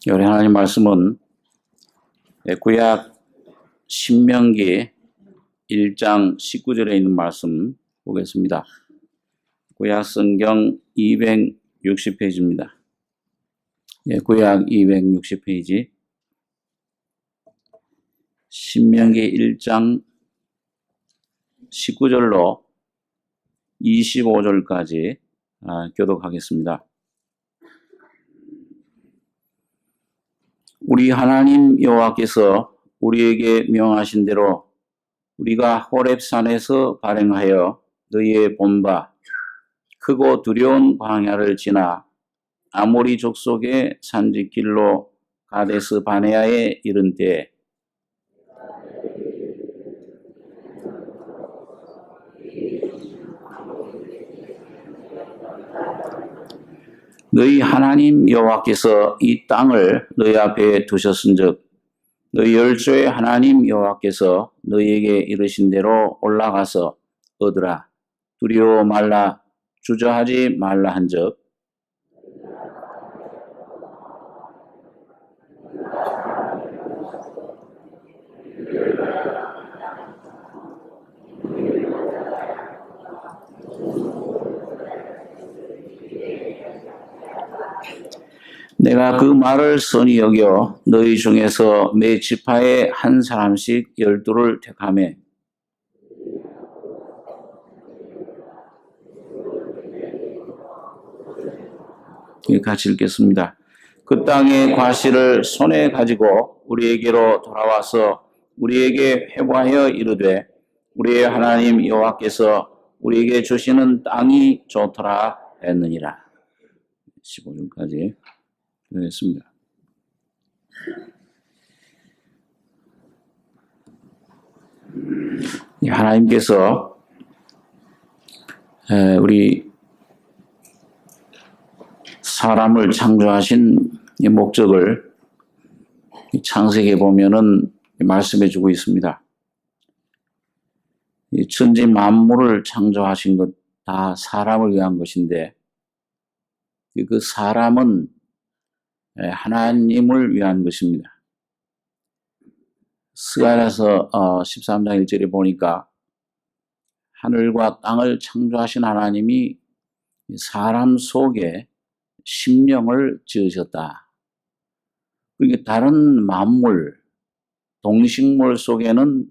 우리 하나님 말씀은 구약 신명기 1장 19절에 있는 말씀 보겠습니다. 구약 성경 260페이지입니다. 구약 260페이지 신명기 1장 19절로 25절까지 교독하겠습니다. 우리 하나님 여호와께서 우리에게 명하신 대로 우리가 호렙산에서 발행하여 너희의 본바 크고 두려운 광야를 지나 아모리 족속의 산지길로 가데스 바네아에 이른 때 너희 하나님 여호와께서 이 땅을 너희 앞에 두셨은즉 너희 열조의 하나님 여호와께서 너희에게 이르신 대로 올라가서 얻으라. 두려워 말라 주저하지 말라 한즉 내가 그 말을 선히 여겨 너희 중에서 매 지파에 한 사람씩 12를 택하며 같이 읽겠습니다. 그 땅의 과실을 손에 가지고 우리에게로 돌아와서 우리에게 회고하여 이르되 우리의 하나님 여호와께서 우리에게 주시는 땅이 좋더라 했느니라. 15절까지 하겠습니다. 하나님께서 우리 사람을 창조하신 이 목적을 창세기에 보면은 말씀해 주고 있습니다. 이 천지 만물을 창조하신 것 다 사람을 위한 것인데 그 사람은 하나님을 위한 것입니다. 스가랴서 13장 1절에 보니까 하늘과 땅을 창조하신 하나님이 사람 속에 심령을 지으셨다. 그러니까 다른 만물, 동식물 속에는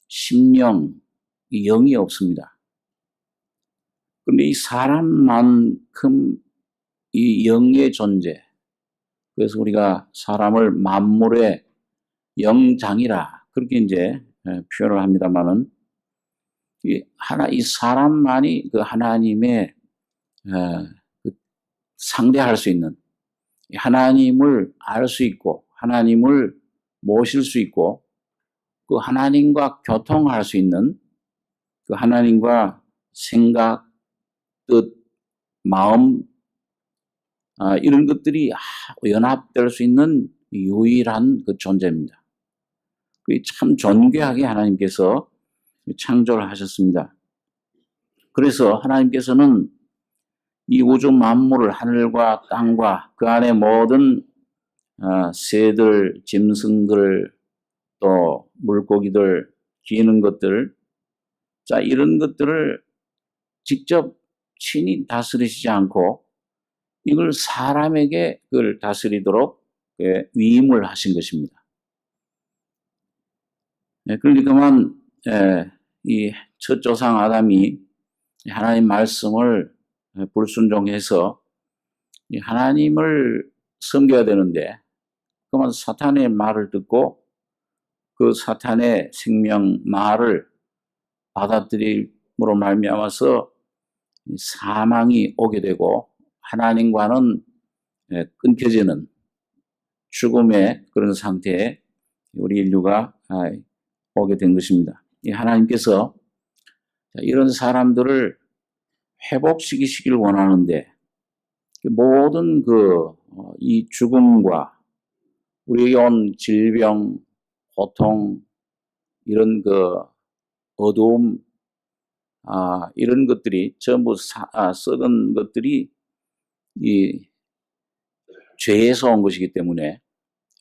심령, 영이 없습니다. 그런데 이 사람만큼 이 영의 존재, 그래서 우리가 사람을 만물의 영장이라 그렇게 이제 표현을 합니다만은 이 사람만이 그 하나님의 상대할 수 있는 하나님을 알 수 있고 하나님을 모실 수 있고 그 하나님과 교통할 수 있는 그 하나님과 생각, 뜻, 마음 이런 것들이 연합될 수 있는 유일한 그 존재입니다. 참 존귀하게 하나님께서 창조를 하셨습니다. 그래서 하나님께서는 이 우주 만물을 하늘과 땅과 그 안에 모든 새들, 짐승들, 또 물고기들, 기는 것들, 자 이런 것들을 직접 친히 다스리시지 않고 이걸 사람에게 그걸 다스리도록 위임을 하신 것입니다. 그러니까만 이 첫 조상 아담이 하나님 말씀을 불순종해서 하나님을 섬겨야 되는데 그만 사탄의 말을 듣고 그 사탄의 생명 말을 받아들임으로 말미암아서 사망이 오게 되고 하나님과는 끊겨지는 죽음의 그런 상태에 우리 인류가 오게 된 것입니다. 하나님께서 이런 사람들을 회복시키시길 원하는데 모든 이 죽음과 우리에게 온 질병, 고통, 이런 어두움, 이런 것들이 전부 썩은 것들이 이 죄에서 온 것이기 때문에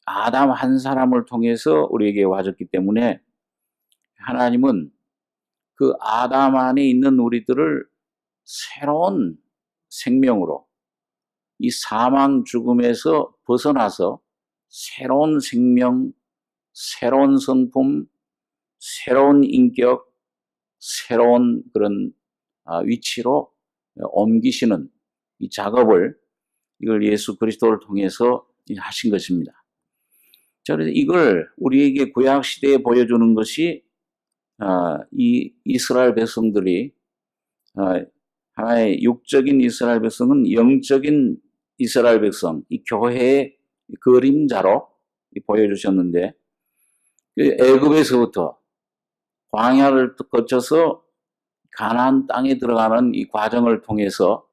아담 한 사람을 통해서 우리에게 와졌기 때문에 하나님은 그 아담 안에 있는 우리들을 새로운 생명으로 이 사망 죽음에서 벗어나서 새로운 생명, 새로운 성품, 새로운 인격, 새로운 그런 위치로 옮기시는 이 작업을 이걸 예수 그리스도를 통해서 하신 것입니다. 자, 그래서 이걸 우리에게 구약 시대에 보여주는 것이 이 이스라엘 백성들이 하나의 육적인 이스라엘 백성은 영적인 이스라엘 백성, 이 교회의 그림자로 보여주셨는데 애굽에서부터 광야를 거쳐서 가나안 땅에 들어가는 이 과정을 통해서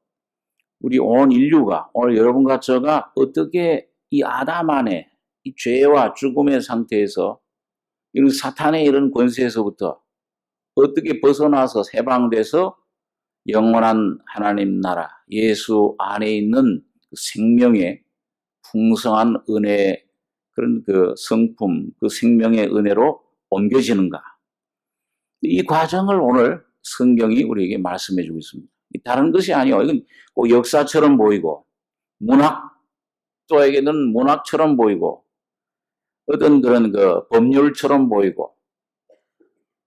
우리 온 인류가 오늘 여러분과 저가 어떻게 이 아담 안에 이 죄와 죽음의 상태에서 이런 사탄의 이런 권세에서부터 어떻게 벗어나서 해방돼서 영원한 하나님 나라 예수 안에 있는 그 생명의 풍성한 은혜 그런 그 성품 그 생명의 은혜로 옮겨지는가 이 과정을 오늘 성경이 우리에게 말씀해 주고 있습니다. 다른 것이 아니요. 이건 꼭 역사처럼 보이고 문학도에게는 문학처럼 보이고 어떤 그런 그 법률처럼 보이고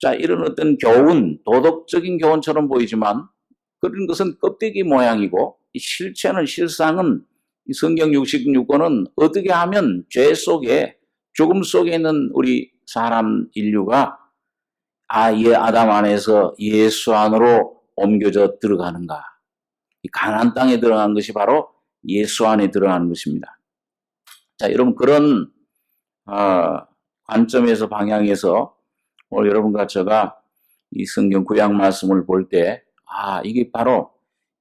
자 이런 어떤 교훈 도덕적인 교훈처럼 보이지만 그런 것은 껍데기 모양이고 이 실상은 이 성경 66권은 어떻게 하면 죄 속에 죽음 속에 있는 우리 사람 인류가 아담 안에서 예수 안으로 옮겨져 들어가는가. 이 가나안 땅에 들어간 것이 바로 예수 안에 들어가는 것입니다. 자, 여러분 그런 관점에서 방향에서 오늘 여러분과 제가 이 성경 구약 말씀을 볼 때 이게 바로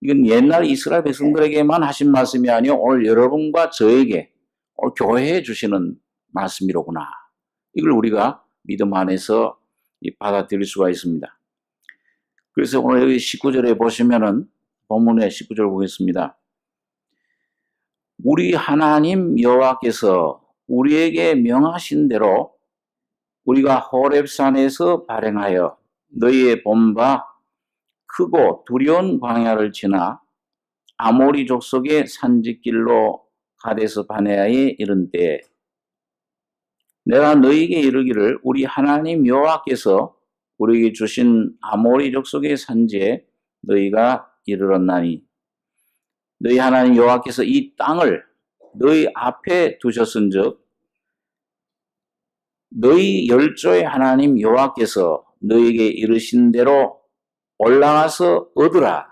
이건 옛날 이스라엘 백성들에게만 하신 말씀이 아니요 오늘 여러분과 저에게 오늘 교회에 주시는 말씀이로구나. 이걸 우리가 믿음 안에서 받아들일 수가 있습니다. 그래서 오늘 여기 19절에 보시면은 본문의 19절 보겠습니다. 우리 하나님 여호와께서 우리에게 명하신 대로 우리가 호렙산에서 발행하여 너희의 본바 크고 두려운 광야를 지나 아모리 족속의 산지길로 가데스 바네아에 이른 때에 내가 너희에게 이르기를 우리 하나님 여호와께서 우리에게 주신 아모리 족속의 산지에 너희가 이르렀나니 너희 하나님 여호와께서 이 땅을 너희 앞에 두셨은즉 너희 열조의 하나님 여호와께서 너희에게 이르신 대로 올라가서 얻으라.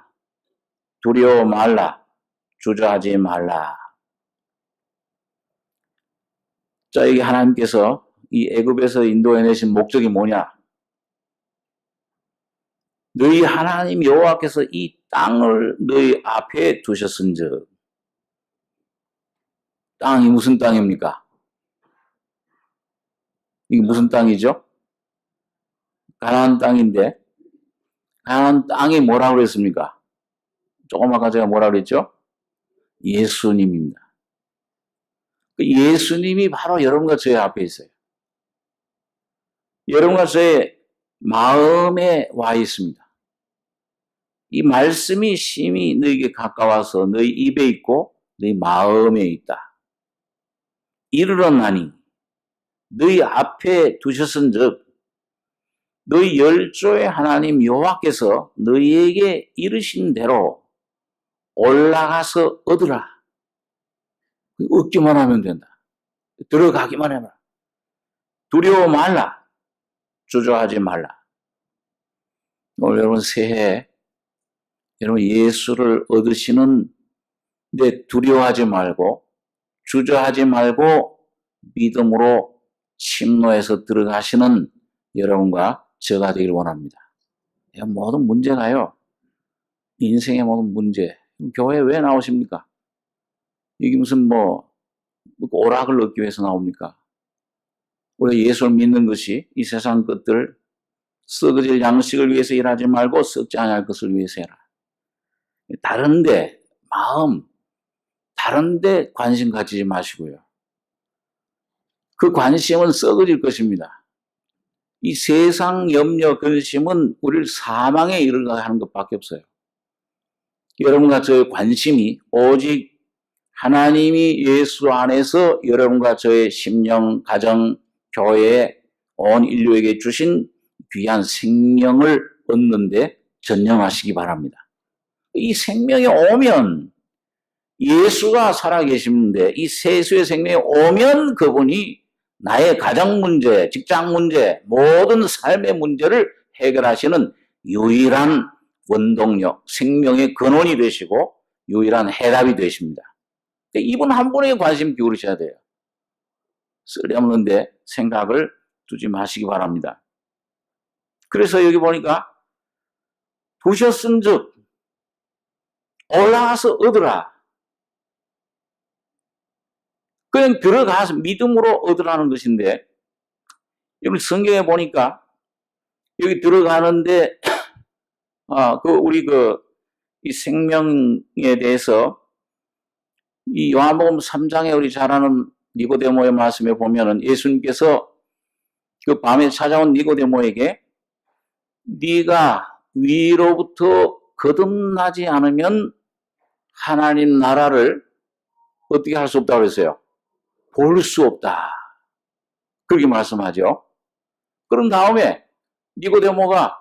두려워 말라. 주저하지 말라. 자, 여기 하나님께서 이 애굽에서 인도해내신 목적이 뭐냐? 너희 하나님 여호와께서 이 땅을 너희 앞에 두셨은즉 땅이 무슨 땅입니까? 이게 무슨 땅이죠? 가나안 땅인데 가나안 땅이 뭐라고 그랬습니까? 조금 아까 제가 뭐라고 그랬죠? 예수님입니다. 예수님이 바로 여러분과 저의 앞에 있어요. 여러분과 저의 마음에 와 있습니다. 이 말씀이 심히 너에게 가까워서 너희 입에 있고 너희 마음에 있다. 이르렀나니 너희 앞에 두셨은즉 너희 열조의 하나님 여호와께서 너희에게 이르신 대로 올라가서 얻으라. 얻기만 하면 된다. 들어가기만 해라. 두려워 말라. 주저하지 말라. 오늘 여러분 새해 여러분 예수를 얻으시는 데 두려워하지 말고 주저하지 말고 믿음으로 침노해서 들어가시는 여러분과 저가 되기를 원합니다. 모든 문제가요. 인생의 모든 문제. 교회에 왜 나오십니까? 이게 무슨 오락을 얻기 위해서 나옵니까? 우리 예수를 믿는 것이 이 세상 것들 썩어질 양식을 위해서 일하지 말고 썩지 않을 것을 위해서 해라. 다른데 마음 다른 데 관심 가지지 마시고요. 그 관심은 썩어질 것입니다. 이 세상 염려, 근심은 우리를 사망에 이르게 하는 것밖에 없어요. 여러분과 저의 관심이 오직 하나님이 예수 안에서 여러분과 저의 심령, 가정, 교회, 온 인류에게 주신 귀한 생명을 얻는데 전념하시기 바랍니다. 이 생명이 오면 예수가 살아계시는데 이 세수의 생명이 오면 그분이 나의 가정 문제, 직장 문제, 모든 삶의 문제를 해결하시는 유일한 원동력, 생명의 근원이 되시고 유일한 해답이 되십니다. 이분 한 분에게 관심 기울이셔야 돼요. 쓸데없는데 생각을 두지 마시기 바랍니다. 그래서 여기 보니까 부셨은즉 올라가서 얻으라. 그냥 들어가서 믿음으로 얻으라는 것인데 여기 성경에 보니까 여기 들어가는데 이 생명에 대해서 이 요한복음 3장에 우리 잘 아는 니고데모의 말씀에 보면은 예수님께서 그 밤에 찾아온 니고데모에게 네가 위로부터 거듭나지 않으면 하나님 나라를 어떻게 할 수 없다고 그랬어요? 볼 수 없다. 그렇게 말씀하죠. 그런 다음에 니고데모가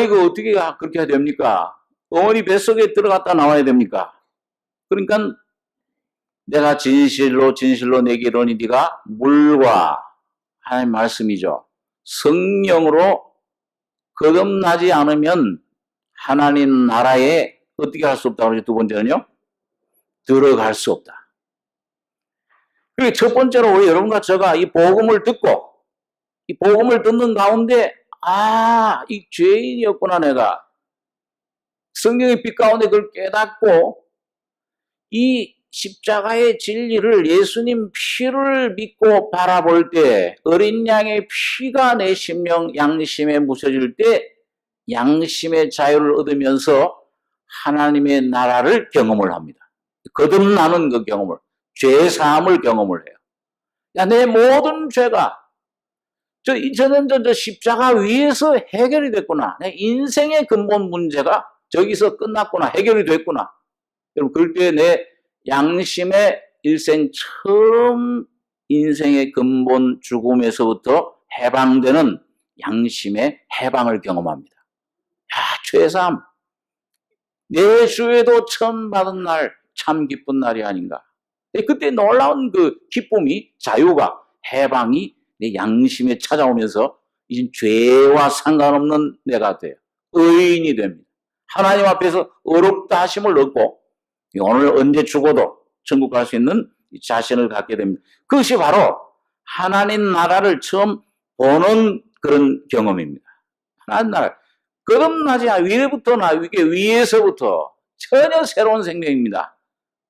이거 어떻게 그렇게 해야 됩니까? 어머니 뱃속에 들어갔다 나와야 됩니까? 그러니까 내가 진실로 내게 이르노니 네가 물과 하나님 말씀이죠. 성령으로 거듭나지 않으면 하나님 나라에 어떻게 할 수 없다고 그러죠? 두 번째는요? 들어갈 수 없다. 그리고 첫 번째로 우리 여러분과 제가 이 복음을 듣고 이 복음을 듣는 가운데 이 죄인이었구나 내가. 성경의 빛 가운데 그걸 깨닫고 이 십자가의 진리를 예수님 피를 믿고 바라볼 때 어린 양의 피가 내 심령 양심에 묻혀질 때 양심의 자유를 얻으면서 하나님의 나라를 경험을 합니다. 거듭나는 그 경험을, 죄사함을 경험을 해요. 내 모든 죄가 저는 십자가 위에서 해결이 됐구나. 내 인생의 근본 문제가 저기서 끝났구나. 해결이 됐구나. 여러분, 그럴 때 내 양심의 일생 처음 인생의 근본 죽음에서부터 해방되는 양심의 해방을 경험합니다. 죄사함. 내 주에도 처음 받은 날 참 기쁜 날이 아닌가. 그때 놀라운 그 기쁨이, 자유가, 해방이 내 양심에 찾아오면서 이제 죄와 상관없는 내가 돼요. 의인이 됩니다. 하나님 앞에서 어렵다 하심을 얻고 오늘 언제 죽어도 천국 갈 수 있는 자신을 갖게 됩니다. 그것이 바로 하나님 나라를 처음 보는 그런 경험입니다. 하나님 나라. 거듭나지 위에부터나 위에서부터 전혀 새로운 생명입니다.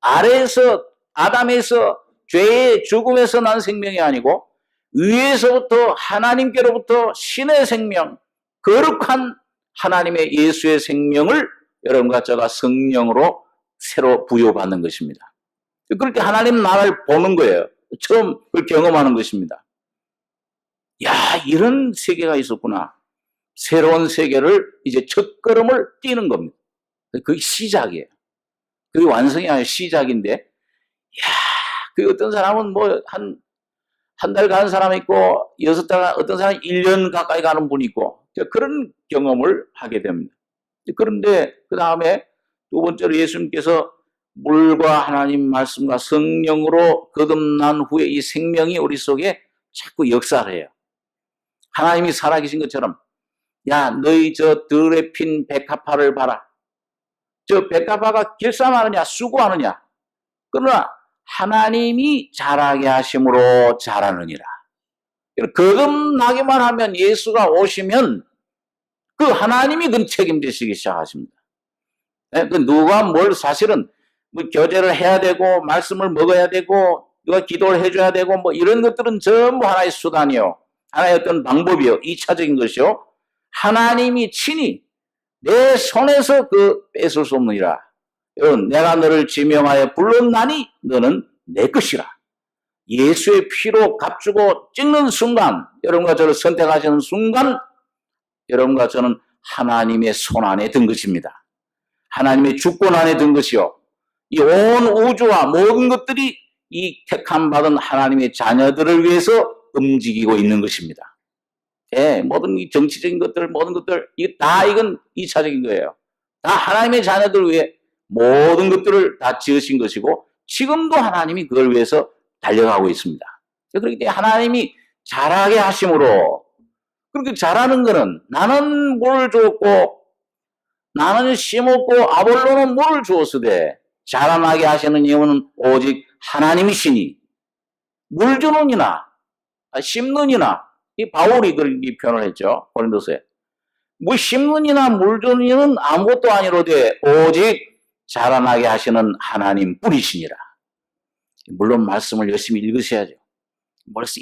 아래에서 아담에서 죄의 죽음에서 난 생명이 아니고 위에서부터 하나님께로부터 신의 생명, 거룩한 하나님의 예수의 생명을 여러분과 제가 성령으로 새로 부여받는 것입니다. 그렇게 하나님 나라를 보는 거예요. 처음 그걸 경험하는 것입니다. 이런 세계가 있었구나. 새로운 세계를 이제 첫걸음을 뛰는 겁니다. 그게 시작이에요. 그게 완성이 아니라 시작인데, 그 어떤 사람은 한 달 가는 사람이 있고, 6달, 어떤 사람은 1년 가까이 가는 분이 있고, 그런 경험을 하게 됩니다. 그런데 그 다음에 두 번째로 예수님께서 물과 하나님 말씀과 성령으로 거듭난 후에 이 생명이 우리 속에 자꾸 역사를 해요. 하나님이 살아계신 것처럼, 너희 저 들에 핀 백합화를 봐라. 저 백합화가 결산하느냐, 수고하느냐. 그러나 하나님이 자라게 하심으로 자라느니라. 거듭나기만 하면 예수가 오시면 그 하나님이 그 책임지시기 시작하십니다. 누가 사실은 교제를 해야 되고 말씀을 먹어야 되고 누가 기도를 해줘야 되고 이런 것들은 전부 하나의 수단이요. 하나의 어떤 방법이요. 2차적인 것이요. 하나님이 친히 내 손에서 그 뺏을 수 없느니라. 여러분, 내가 너를 지명하여 불렀나니 너는 내 것이라. 예수의 피로 값주고 찍는 순간, 여러분과 저를 선택하시는 순간, 여러분과 저는 하나님의 손 안에 든 것입니다. 하나님의 주권 안에 든 것이요. 이 온 우주와 모든 것들이 이 택함 받은 하나님의 자녀들을 위해서 움직이고 있는 것입니다. 예, 모든 이 정치적인 것들, 모든 것들, 이건 2차적인 거예요. 다 하나님의 자녀들을 위해 모든 것들을 다 지으신 것이고, 지금도 하나님이 그걸 위해서 달려가고 있습니다. 그렇기 때문에 하나님이 잘하게 하심으로, 그렇게 잘하는 거는 나는 물을 주었고, 나는 심었고, 아볼로는 물을 주었으되, 자라나게 하시는 이유는 오직 하나님이시니, 물 주는 이나, 심는 이나, 이 바울이 그렇게 표현을 했죠. 고린도서에. 뭐 심는 이나 물 주는 이는 아무것도 아니로되 오직 자라나게 하시는 하나님 뿐이시니라. 물론 말씀을 열심히 읽으셔야죠.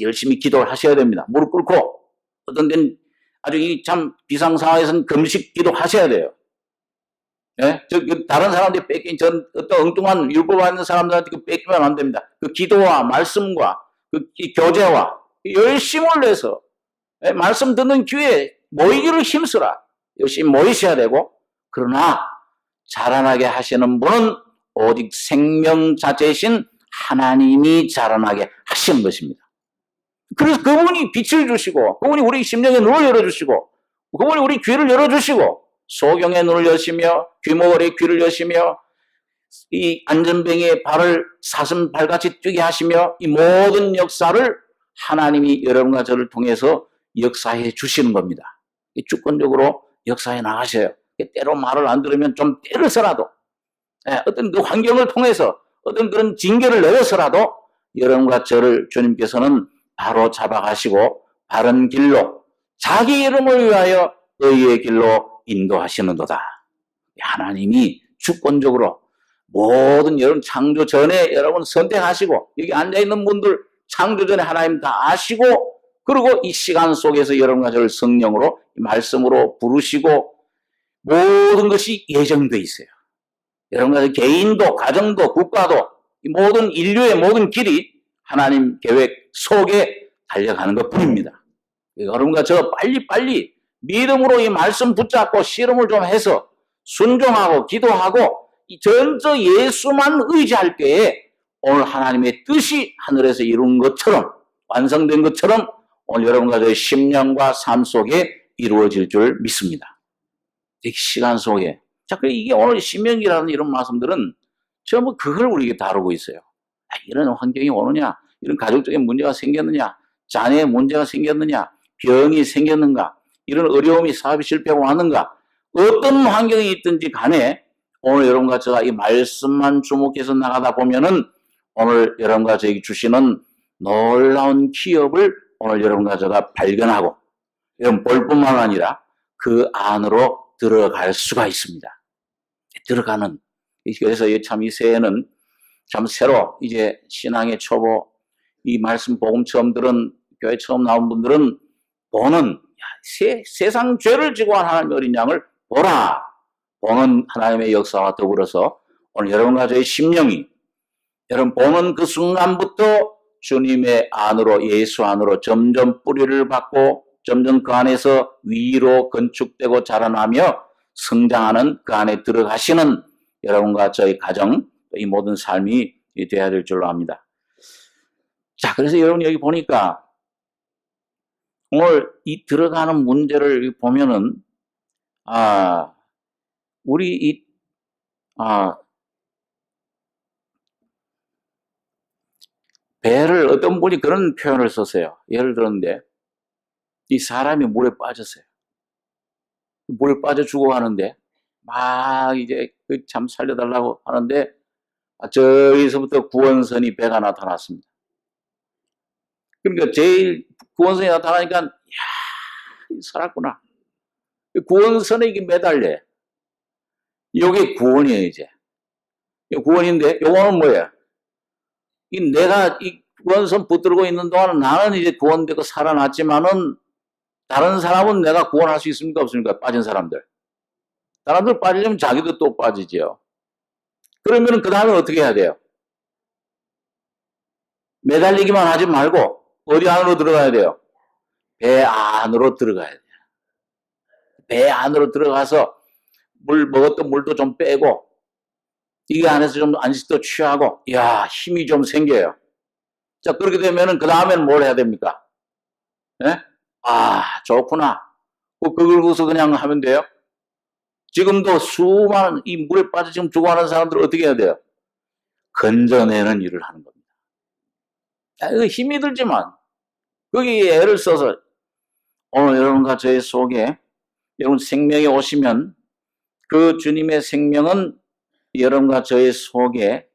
열심히 기도를 하셔야 됩니다. 무릎 꿇고, 어떤 데는 아주 이 참 비상 상황에서는 금식 기도하셔야 돼요. 예? 다른 사람들이 어떤 엉뚱한 율법 받는 사람들한테 뺏기면 안 됩니다. 그 기도와 말씀과 그 교제와 열심을 내서, 예? 말씀 듣는 기회에 모이기를 힘쓰라. 열심히 모이셔야 되고, 그러나 자라나게 하시는 분은 오직 생명 자체이신 하나님이 자라나게 하시는 것입니다. 그래서 그분이 빛을 주시고, 그분이 우리 심령의 눈을 열어주시고, 그분이 우리 귀를 열어주시고, 소경의 눈을 여시며, 귀머거리의 귀를 여시며, 이 안전뱅이의 발을 사슴 발같이 뛰게 하시며, 이 모든 역사를 하나님이 여러분과 저를 통해서 역사해 주시는 겁니다. 주권적으로 역사해 나가셔요. 때로 말을 안 들으면 좀 때려서라도, 어떤 그 환경을 통해서 어떤 그런 징계를 내려서라도 여러분과 저를 주님께서는 바로 잡아가시고 바른 길로, 자기 이름을 위하여 의의 길로 인도하시는도다. 하나님이 주권적으로 모든 여러분 창조 전에 여러분 선택하시고, 여기 앉아있는 분들 창조 전에 하나님 다 아시고, 그리고 이 시간 속에서 여러분과 저를 성령으로 말씀으로 부르시고, 모든 것이 예정되어 있어요. 여러분과 개인도 가정도 국가도 이 모든 인류의 모든 길이 하나님 계획 속에 달려가는 것뿐입니다. 여러분과 저 빨리 믿음으로 이 말씀 붙잡고 씨름을 좀 해서 순종하고 기도하고 전저 예수만 의지할 때에 오늘 하나님의 뜻이 하늘에서 이룬 것처럼, 완성된 것처럼 오늘 여러분과 저의 심령과 삶 속에 이루어질 줄 믿습니다. 이 시간 속에. 자, 그래 이게 오늘 신명기라는 이런 말씀들은 전부 그걸 우리에게 다루고 있어요. 이런 환경이 오느냐, 이런 가족적인 문제가 생겼느냐, 자녀의 문제가 생겼느냐, 병이 생겼는가, 이런 어려움이 사업이 실패하고 하는가, 어떤 환경이 있든지 간에 오늘 여러분과 제가 이 말씀만 주목해서 나가다 보면은 오늘 여러분과 저에게 주시는 놀라운 기업을 오늘 여러분과 제가 발견하고, 여러분 볼 뿐만 아니라 그 안으로 들어갈 수가 있습니다. 들어가는. 그래서 참 이 새해는 참 새로 이제 신앙의 초보, 이 말씀 복음 처음 들은, 교회 처음 나온 분들은 보는, 세상 죄를 지고 한 하나님의 어린 양을 보라. 보는 하나님의 역사와 더불어서 오늘 여러분과 저의 심령이, 여러분 보는 그 순간부터 주님의 안으로, 예수 안으로 점점 뿌리를 받고 점점 그 안에서 위로 건축되고 자라나며 성장하는, 그 안에 들어가시는 여러분과 저희 가정, 이 모든 삶이 되어야 될 줄로 압니다. 자, 그래서 여러분 여기 보니까 오늘 이 들어가는 문제를 보면은, 우리 배를 어떤 분이 그런 표현을 썼어요. 예를 들었는데, 이 사람이 물에 빠졌어요. 물에 빠져 죽어가는데, 막 이제 참 살려달라고 하는데, 저기서부터 구원선이 배가 나타났습니다. 그러니까 제일 구원선이 나타나니까, 야, 살았구나. 구원선에 이게 매달려. 이게 구원이에요, 이제. 구원인데, 요거는 뭐예요? 내가 이 구원선 붙들고 있는 동안 나는 이제 구원되고 살아났지만은, 다른 사람은 내가 구원할 수 있습니까? 없습니까? 빠진 사람들. 사람들 빠지려면 자기도 또 빠지죠. 그러면 그 다음에 어떻게 해야 돼요? 매달리기만 하지 말고 어디 안으로 들어가야 돼요? 배 안으로 들어가야 돼요. 배 안으로 들어가서 먹었던 물도 좀 빼고 이 안에서 좀 안식도 취하고 힘이 좀 생겨요. 자, 그렇게 되면은 그 다음에는 뭘 해야 됩니까? 예? 좋구나. 그걸 거기서 그냥 하면 돼요? 지금도 수많은 이 물에 빠져 지금 죽어가는 사람들 어떻게 해야 돼요? 건져내는 일을 하는 겁니다. 이거 힘이 들지만 거기에 애를 써서 오늘 여러분과 저의 속에 여러분 생명이 오시면 그 주님의 생명은 여러분과 저의 속에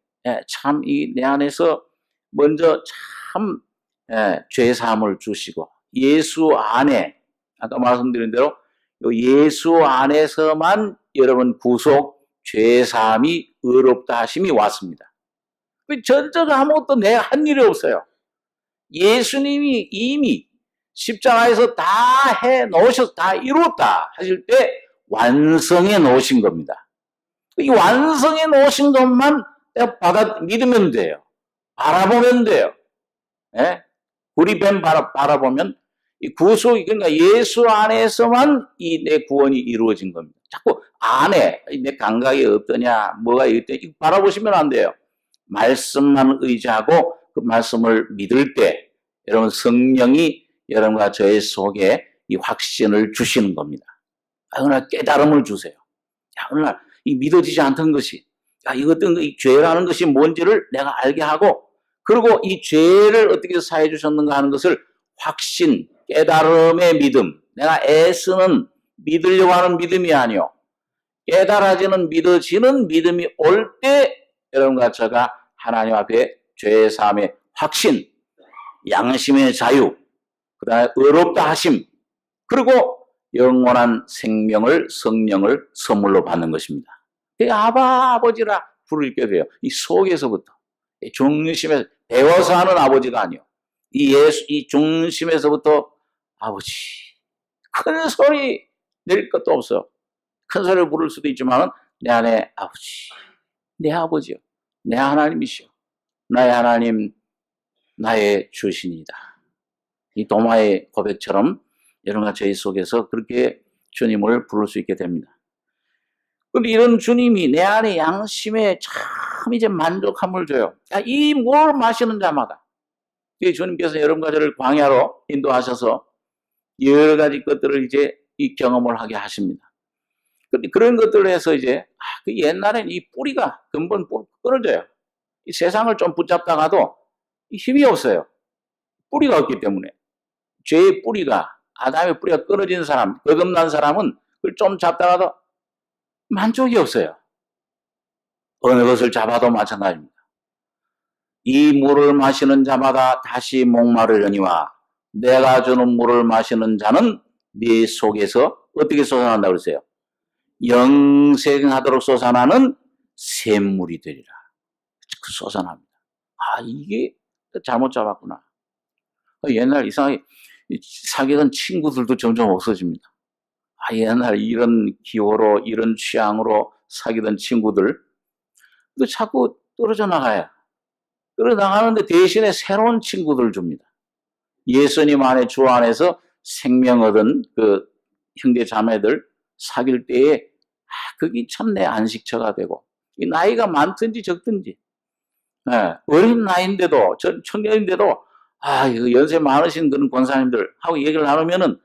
참 이 내 안에서 먼저 참 죄사함을 주시고 예수 안에 아까 말씀드린 대로 예수 안에서만 여러분 구속 죄사함이 의롭다 하심이 왔습니다. 전적으로 아무것도 내가 한 일이 없어요. 예수님이 이미 십자가에서 다 해 놓으셔서 다 이뤘다 하실 때 완성해 놓으신 겁니다. 이 완성해 놓으신 것만 내가 믿으면 돼요. 바라보면 돼요. 예? 우리 뱀 바라보면 이 구속이 그러니까 예수 안에서만 이 내 구원이 이루어진 겁니다. 자꾸 안에 내 감각이 어떠냐, 뭐가 있더냐 바라보시면 안 돼요. 말씀만 의지하고 그 말씀을 믿을 때 여러분 성령이 여러분과 저의 속에 이 확신을 주시는 겁니다. 어느 날 깨달음을 주세요. 어느 날 이 믿어지지 않던 것이 이것도 이 죄라는 것이 뭔지를 내가 알게 하고 그리고 이 죄를 어떻게 사해 주셨는가 하는 것을 확신, 깨달음의 믿음. 내가 애쓰는 믿으려고 하는 믿음이 아니요. 깨달아지는 믿어지는 믿음이 올 때 여러분과 제가 하나님 앞에 죄의 사함의 확신, 양심의 자유, 그 다음에 의롭다 하심, 그리고 영원한 생명을 성령을 선물로 받는 것입니다. 아버지라 부르게 돼요. 이 속에서부터, 이 중심에서 배워서 하는 아버지가 아니요. 이 중심에서부터 아버지. 큰 소리 낼 것도 없어. 큰 소리를 부를 수도 있지만 내 안에 아버지, 내 아버지요. 내 하나님이시여. 나의 하나님, 나의 주신이다. 이 도마의 고백처럼 여러분과 저희 속에서 그렇게 주님을 부를 수 있게 됩니다. 그런데 이런 주님이 내 안에 양심에 참 이제 만족함을 줘요. 이 물을 마시는 자마다 주님께서 여러분과 저를 광야로 인도하셔서 여러 가지 것들을 이제 이 경험을 하게 하십니다. 그런데 그런 것들을 해서 이제 그 옛날엔 이 뿌리가 근본 끊어져요. 이 세상을 좀 붙잡다가도 힘이 없어요. 뿌리가 없기 때문에. 죄의 뿌리가 아담의 뿌리가 끊어진 사람, 거듭난 사람은 그걸 좀 잡다가도 만족이 없어요. 어느 것을 잡아도 마찬가지입니다. 이 물을 마시는 자마다 다시 목마르려니와 내가 주는 물을 마시는 자는 네 속에서 어떻게 솟아난다고 그랬어요? 영생하도록 솟아나는 샘물이 되리라. 솟아납니다. 이게 잘못 잡았구나. 옛날 이상하게 사귀던 친구들도 점점 없어집니다. 옛날 이런 기호로 이런 취향으로 사귀던 친구들 또 자꾸 떨어져 나가요. 떨어져 나가는데 대신에 새로운 친구들 줍니다. 예수님 안에 주 안에서 생명 얻은 그 형제 자매들 사귈 때에 그게 참 내 안식처가 되고 이 나이가 많든지 적든지 어린 나이인데도 청년인데도 연세 많으신 그런 권사님들하고 얘기를 나누면은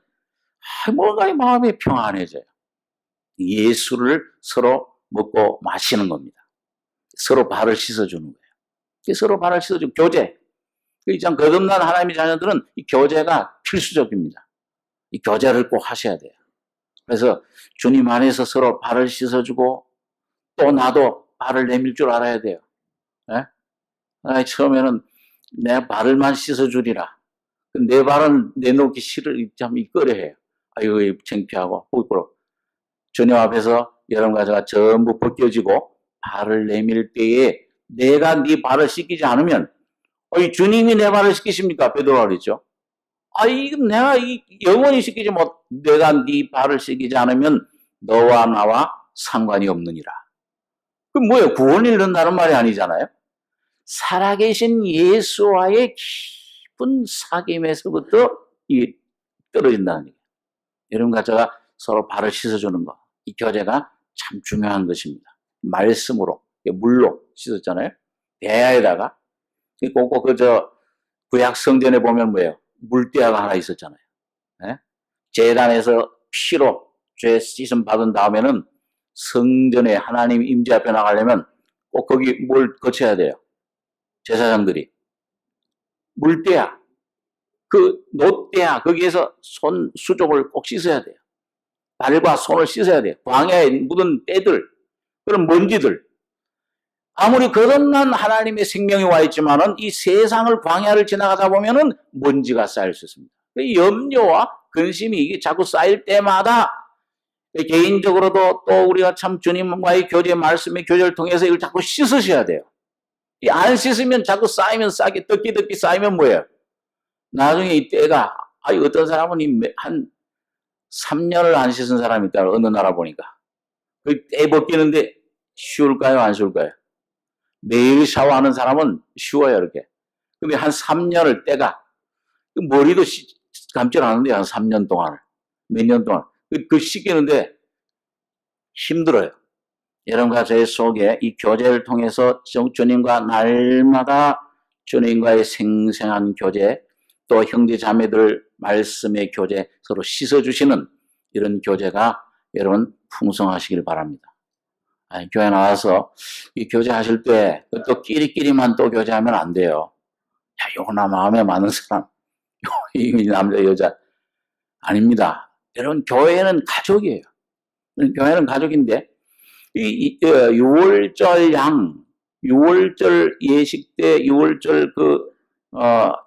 뭔가 마음이 평안해져요. 예수를 서로 먹고 마시는 겁니다. 서로 발을 씻어주는 거예요. 서로 발을 씻어주는 교제. 참 거듭난 하나님의 자녀들은 이 교제가 필수적입니다. 이 교제를 꼭 하셔야 돼요. 그래서 주님 안에서 서로 발을 씻어주고 또 나도 발을 내밀 줄 알아야 돼요. 처음에는 내 발을만 씻어주리라. 내 발은 내놓기 참 꺼려해요. 아이고 창피하고 부끄러워. 주님 앞에서 여러분과 제가 전부 벗겨지고 발을 내밀 때에 내가 네 발을 씻기지 않으면 주님이 내 발을 씻기십니까? 베드로가 그랬죠. 내가 영원히 씻기지 못, 내가 네 발을 씻기지 않으면 너와 나와 상관이 없느니라. 그 뭐예요? 구원을 이룬다는 말이 아니잖아요. 살아계신 예수와의 깊은 사귐에서부터 이 떨어진다는 얘기예요. 여러분과 제가 서로 발을 씻어주는 거. 이 교제가 참 중요한 것입니다. 말씀으로, 물로 씻었잖아요. 대야에다가. 꼭꼭 구약 성전에 보면 뭐예요? 물대야가 하나 있었잖아요. 네? 제단에서 피로 죄 씻음 받은 다음에는 성전에 하나님 임재 앞에 나가려면 꼭 거기 뭘 거쳐야 돼요. 제사장들이. 물대야. 그 놋대야. 거기에서 손 수족을 꼭 씻어야 돼요. 발과 손을 씻어야 돼요. 광야에 묻은 때들, 그런 먼지들. 아무리 거듭난 하나님의 생명이 와 있지만은 이 세상을 광야를 지나가다 보면은 먼지가 쌓일 수 있습니다. 염려와 근심이 이게 자꾸 쌓일 때마다 개인적으로도 또 우리가 참 주님과의 교제, 말씀의 교제를 통해서 이걸 자꾸 씻으셔야 돼요. 안 씻으면 자꾸 쌓이면 쌓게 덕기 쌓이면 뭐예요? 나중에 이 때가 어떤 사람은 한 3년을 안 씻은 사람이 있다. 어느 나라 보니까. 그 때 벗기는데 쉬울까요? 안 쉬울까요? 매일 샤워하는 사람은 쉬워요, 이렇게. 근데 한 3년을 때가, 머리도 감질 않는데, 한 3년 동안을. 몇 년 동안. 그 씻기는데 힘들어요. 여러분과 제 속에 이 교제를 통해서 주님과 날마다 주님과의 생생한 교제, 또 형제 자매들 말씀의 교제, 서로 씻어주시는 이런 교제가 여러분 풍성하시길 바랍니다. 교회 나와서 이 교제하실 때 또 끼리끼리만 또 교제하면 안 돼요. 요거 나 마음에 맞는 사람, 이 남자 여자 아닙니다. 여러분 교회는 가족이에요. 교회는 가족인데 이 6월절 양, 6월절 예식 때 6월절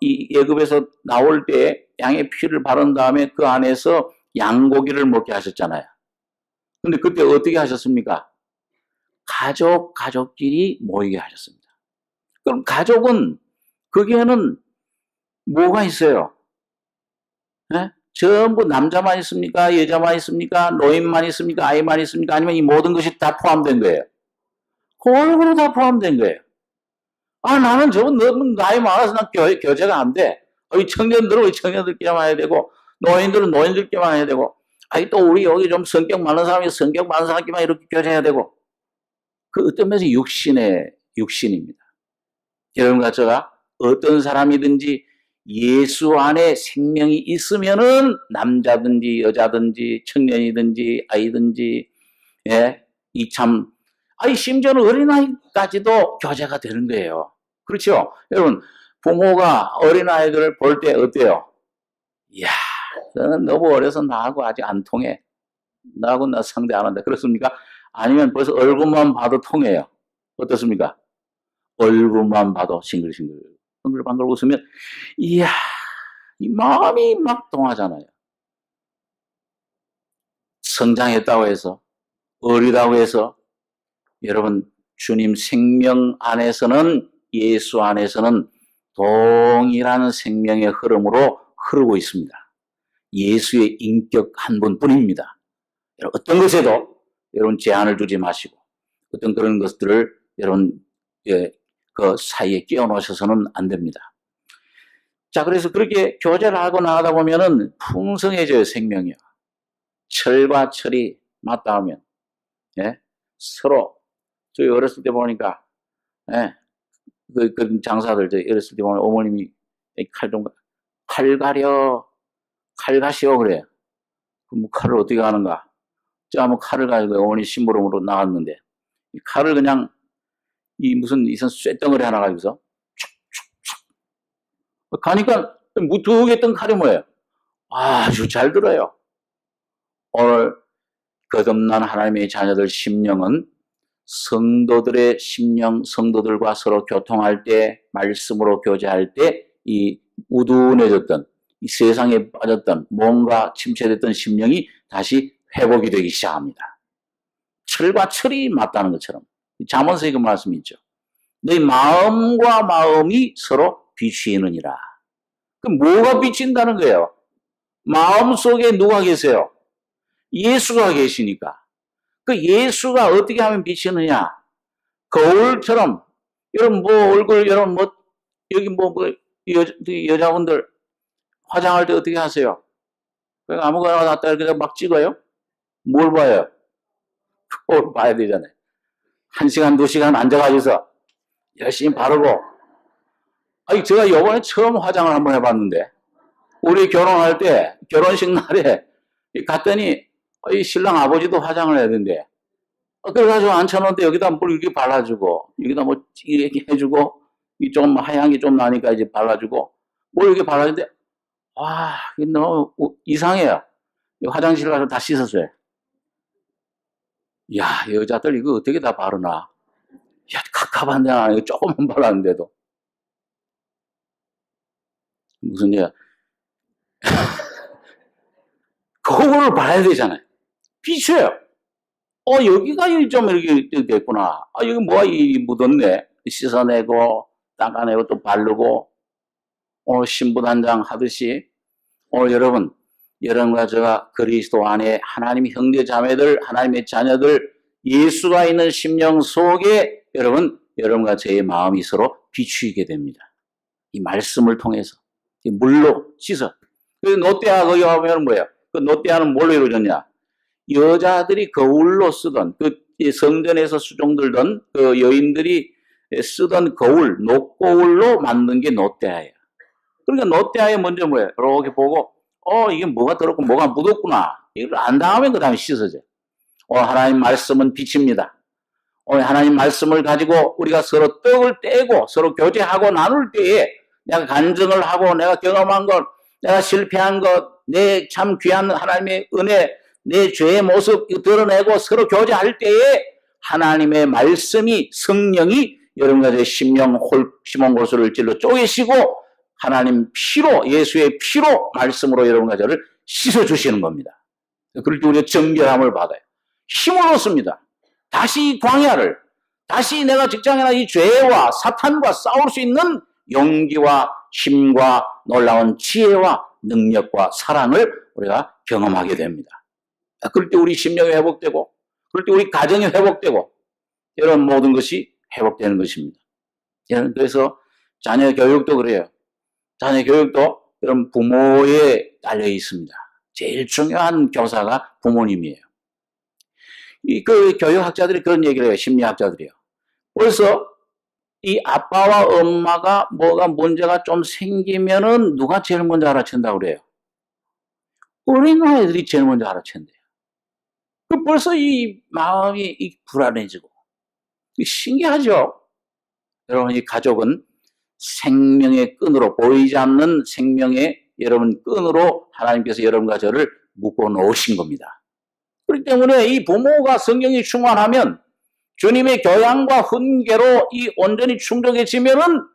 이 예급에서 나올 때 양의 피를 바른 다음에 그 안에서 양고기를 먹게 하셨잖아요. 근데 그때 어떻게 하셨습니까? 가족끼리 모이게 하셨습니다. 그럼 가족은 거기에는 뭐가 있어요? 네? 전부 남자만 있습니까? 여자만 있습니까? 노인만 있습니까? 아이만 있습니까? 아니면 이 모든 것이 다 포함된 거예요? 골고루 다 포함된 거예요. 나는 저건 너무 나이 많아서 난 교제가 안 돼. 이 청년들은 청년들끼리만 해야 되고, 노인들은 노인들끼리만 해야 되고, 또 우리 여기 좀 성격 많은 사람이 성격 많은 사람끼리만 이렇게 교제해야 되고, 그 어떤 면에서 육신입니다. 여러분과 제가 어떤 사람이든지 예수 안에 생명이 있으면은 남자든지 여자든지 청년이든지 아이든지 심지어는 어린아이까지도 교제가 되는 거예요. 그렇죠? 여러분 부모가 어린아이들을 볼 때 어때요? 이야, 너는 너무 어려서 나하고 아직 안 통해. 나하고 나 상대 안 한다. 그렇습니까? 아니면 벌써 얼굴만 봐도 통해요. 어떻습니까? 얼굴만 봐도 싱글싱글 방글방글 웃으면 이야, 이 마음이 막 통하잖아요. 성장했다고 해서, 어리다고 해서 여러분 주님 생명 안에서는, 예수 안에서는 동일한 생명의 흐름으로 흐르고 있습니다. 예수의 인격 한 분뿐입니다. 어떤 것에도 여러분 제한을 두지 마시고 어떤 그런 것들을 여러분 그 사이에 끼워 넣으셔서는 안 됩니다. 자, 그래서 그렇게 교제를 하고 나가다 보면은 풍성해져요, 생명이요. 철과 철이 맞닿으면, 서로, 저희 어렸을 때 보니까, 그 장사들, 저희 어렸을 때 보면 어머님이 칼 가시오, 그래. 뭐 칼을 어떻게 하는가? 한번 칼을 가지고 어머니 심부름으로 나갔는데, 이 칼을 그냥, 무슨 쇳덩어리 하나 가지고서, 촉촉촉. 가니까, 무뚝했던 칼이 뭐예요? 아주 잘 들어요. 오늘, 거듭난 하나님의 자녀들 심령은 성도들의 심령, 성도들과 서로 교통할 때, 말씀으로 교제할 때, 이 우둔해졌던, 이 세상에 빠졌던, 뭔가 침체됐던 심령이 다시 회복이 되기 시작합니다. 철과 철이 맞다는 것처럼. 잠언서에 그 말씀이 있죠. 너희 마음과 마음이 서로 비추이느니라. 그럼 뭐가 비친다는 거예요? 마음 속에 누가 계세요? 예수가 계시니까. 그 예수가 어떻게 하면 비치느냐? 거울처럼, 여러분 뭐 얼굴, 여러분 뭐, 여기 여자분들 화장할 때 어떻게 하세요? 그냥 아무거나 갖다 이렇게 막 찍어요? 뭘 봐요? 거울 봐야 되잖아요. 1시간, 2시간 앉아가지고서 열심히 바르고. 아니, 제가 요번에 처음 화장을 한번 해봤는데, 우리 결혼할 때, 결혼식 날에 갔더니, 이 신랑 아버지도 화장을 해야 된대. 그래가지고 앉혀놓은데 여기다 물 이렇게 발라주고, 여기다 뭐 이렇게 해주고, 이 좀 하얀 게 좀 나니까 이제 발라주고, 뭘 이렇게 발라주는데, 와, 이게 너무 이상해요. 화장실 가서 다 씻었어요. 야, 여자들 이거 어떻게 다 바르나? 야, 갑갑한데, 이거 조금만 발랐는데도. 무슨 얘기야? 거울을 봐야 되잖아요. 비춰요. 여기가 좀 이렇게 됐구나. 여기 뭐가 묻었네. 씻어내고, 닦아내고, 또 바르고, 오늘 신부 단장 하듯이, 오늘 여러분과 제가 그리스도 안에 하나님의 형제 자매들, 하나님의 자녀들, 예수가 있는 심령 속에 여러분과 저의 마음이 서로 비추이게 됩니다. 이 말씀을 통해서. 물로 씻어. 그 노떼아 거기 가면 뭐예요? 그 노떼아는 뭘로 이루어졌냐? 여자들이 거울로 쓰던, 그 성전에서 수종들던 그 여인들이 쓰던 거울, 녹거울로 만든 게 노떼아예요. 그러니까 노떼아에 먼저 뭐예요? 이렇게 보고, 이게 뭐가 들었고 뭐가 묻었구나. 이걸 안 다음에 그 다음에 씻어져. 하나님 말씀은 빛입니다. 하나님 말씀을 가지고 우리가 서로 떡을 떼고 서로 교제하고 나눌 때에 내가 간증을 하고 내가 경험한 것, 내가 실패한 것, 내 참 귀한 하나님의 은혜, 내 죄의 모습 드러내고 서로 교제할 때에 하나님의 말씀이, 성령이 여러분과 제 심령 심은 곳을 찔러 쪼개시고 하나님 피로, 예수의 피로 말씀으로 여러분과 저를 씻어주시는 겁니다. 그럴 때 우리가 정결함을 받아요. 힘을 얻습니다. 다시 광야를, 다시 내가 직장이나 이 죄와 사탄과 싸울 수 있는 용기와 힘과 놀라운 지혜와 능력과 사랑을 우리가 경험하게 됩니다. 그럴 때 우리 심령이 회복되고, 그럴 때 우리 가정이 회복되고, 이런 모든 것이 회복되는 것입니다. 그래서 자녀 교육도 그래요. 자녀 교육도 이런 부모에 달려 있습니다. 제일 중요한 교사가 부모님이에요. 그 교육학자들이 그런 얘기를 해요. 심리학자들이요. 그래서 이 아빠와 엄마가 뭐가 문제가 좀 생기면은 누가 제일 먼저 알아챈다고 그래요? 어린아이들이 제일 먼저 알아챈대요. 벌써 이 마음이 불안해지고. 신기하죠? 여러분, 이 가족은 생명의 끈으로, 보이지 않는 생명의 여러분 끈으로 하나님께서 여러분과 저를 묶어 놓으신 겁니다. 그렇기 때문에 이 부모가 성령이 충만하면 주님의 교양과 훈계로 이 온전히 충족해지면은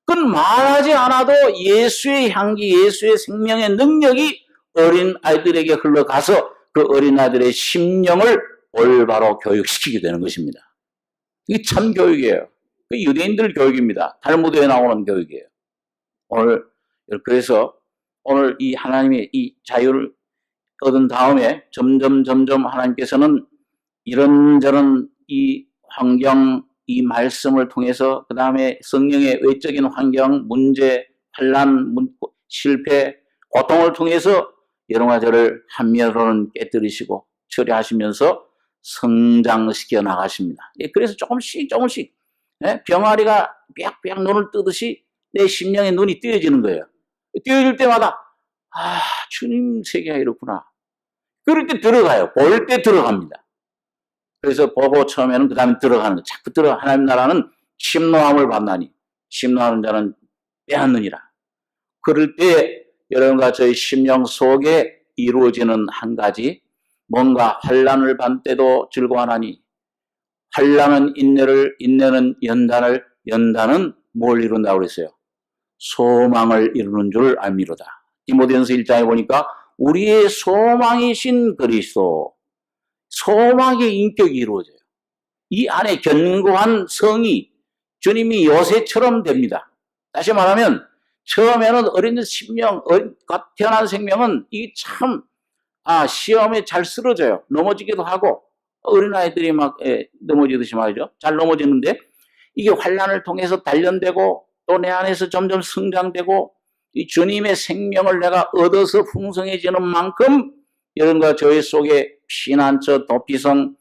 그건 말하지 않아도 예수의 향기, 예수의 생명의 능력이 어린 아이들에게 흘러가서 그 어린 아이들의 심령을 올바로 교육시키게 되는 것입니다. 이게 참 교육이에요. 그 유대인들 교육입니다. 탈무드에 나오는 교육이에요. 그래서 오늘 이 하나님의 이 자유를 얻은 다음에 점점 하나님께서는 이런저런 이 환경, 이 말씀을 통해서 그 다음에 성령의 외적인 환경, 문제, 환난, 실패, 고통을 통해서 여러분과 저를 한면으로는 깨뜨리시고 처리하시면서 성장시켜 나가십니다. 그래서 조금씩 병아리가 빽빽 눈을 뜨듯이 내 심령의 눈이 띄어지는 거예요. 띄어질 때마다 주님 세계가 이렇구나. 그럴 때 들어가요. 볼 때 들어갑니다. 그래서 보고 처음에는 그 다음에 들어가는 거. 자꾸 하나님 나라는 심노함을 받나니 심노하는 자는 빼앗느니라. 그럴 때 여러분과 저희 심령 속에 이루어지는 한 가지, 뭔가 환난을 받을 때도 즐거워하나니 환난은 인내를, 인내는 연단을, 연단은 뭘 이룬다고 그랬어요? 소망을 이루는 줄 알미로다. 디모데전서 1장에 보니까 우리의 소망이신 그리스도, 소망의 인격이 이루어져요. 이 안에 견고한 성이 주님이 요새처럼 됩니다. 다시 말하면 처음에는 어린 심령, 태어난 생명은 이 참 시험에 잘 쓰러져요. 넘어지기도 하고 어린아이들이 막 넘어지듯이 말이죠. 잘 넘어지는데 이게 환난을 통해서 단련되고 또 내 안에서 점점 성장되고 이 주님의 생명을 내가 얻어서 풍성해지는 만큼 여러분과 저희 속에 피난처 도피성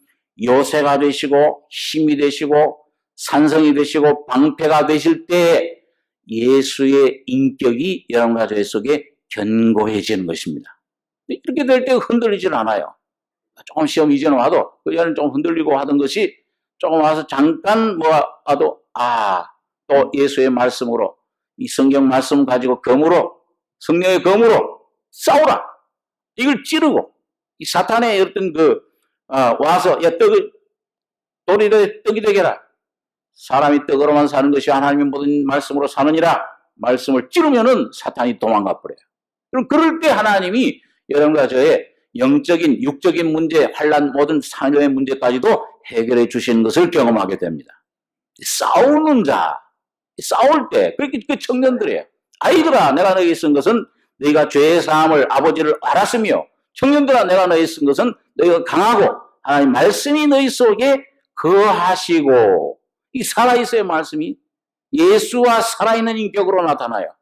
요새가 되시고 힘이 되시고 산성이 되시고 방패가 되실 때 예수의 인격이 여러분과 저희 속에 견고해지는 것입니다. 이렇게 될 때 흔들리질 않아요. 조금 시험 이전에 와도 그 전에는 좀 흔들리고 하던 것이 조금 와서 잠깐 와도 또 예수의 말씀으로 이 성경 말씀 가지고 검으로 성령의 검으로 싸우라. 이걸 찌르고 이 사탄의 어떤 와서 돌이 떡이 되게라. 사람이 떡으로만 사는 것이 하나님의 모든 말씀으로 사느니라. 말씀을 찌르면은 사탄이 도망가 버려요. 그럼 그럴 때 하나님이 여러분과 저의 영적인 육적인 문제, 환난 모든 사녀의 문제까지도 해결해 주시는 것을 경험하게 됩니다. 싸우는 자, 싸울 때 그렇게 그 청년들이에요. 아이들아, 내가 너에게 쓴 것은 너희가 죄의 사함을 아버지를 알았으며, 청년들아, 내가 너에게 쓴 것은 너희가 강하고 하나님 말씀이 너희 속에 거하시고, 이 살아있어요. 말씀이 예수와 살아있는 인격으로 나타나요.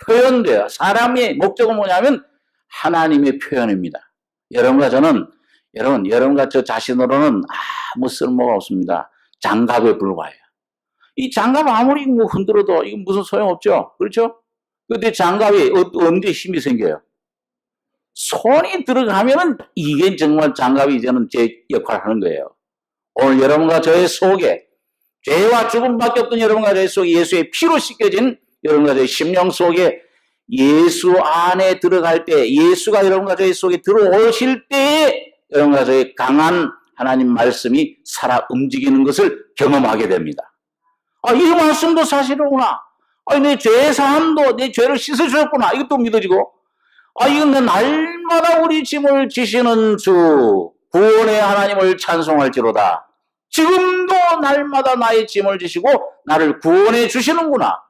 표현돼요. 사람의 목적은 뭐냐면 하나님의 표현입니다. 여러분과 저 자신으로는 아무 쓸모가 없습니다. 장갑에 불과해요. 이 장갑 아무리 흔들어도 이거 무슨 소용없죠. 그렇죠? 근데 장갑이 언제 힘이 생겨요? 손이 들어가면은 이게 정말 장갑이 이제는 제 역할을 하는 거예요. 오늘 여러분과 저의 속에 죄와 죽음밖에 없던 여러분과 저의 속에 예수의 피로 씻겨진 여러분과 저의 심령 속에 예수 안에 들어갈 때, 예수가 여러분과 저희 속에 들어오실 때에 여러분과 저희 강한 하나님 말씀이 살아 움직이는 것을 경험하게 됩니다. 이 말씀도 사실이구나. 내 죄의 사함도 내 죄를 씻어주셨구나. 이것도 믿어지고, 이건 날마다 우리 짐을 지시는 주, 구원의 하나님을 찬송할지로다. 지금도 날마다 나의 짐을 지시고 나를 구원해 주시는구나.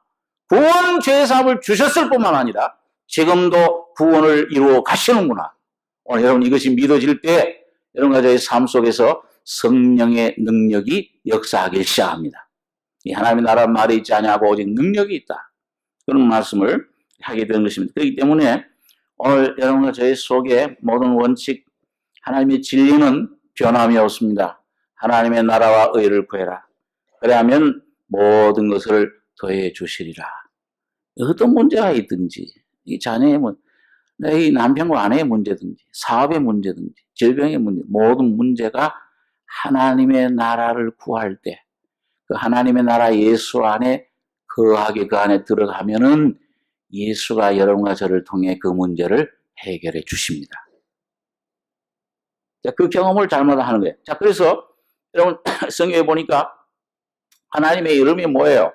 구원 죄사함을 주셨을 뿐만 아니라 지금도 구원을 이루어 가시는구나. 오늘 여러분 이것이 믿어질 때 여러분과 저의 삶 속에서 성령의 능력이 역사하기 시작합니다. 이 하나님의 나라 말에 있지 아니하고 오직 능력이 있다. 그런 말씀을 하게 되는 것입니다. 그렇기 때문에 오늘 여러분과 저의 속에 모든 원칙, 하나님의 진리는 변함이 없습니다. 하나님의 나라와 의를 구해라. 그래야면 모든 것을 더해 주시리라. 어떤 문제가 있든지, 이 자녀의 문제, 이 남편과 아내의 문제든지, 사업의 문제든지, 질병의 문제, 모든 문제가 하나님의 나라를 구할 때, 그 하나님의 나라 예수 안에 거하게 그 안에 들어가면은 예수가 여러분과 저를 통해 그 문제를 해결해 주십니다. 자, 그 경험을 잘마다 하는 거예요. 자, 그래서 여러분 성경에 보니까 하나님의 이름이 뭐예요?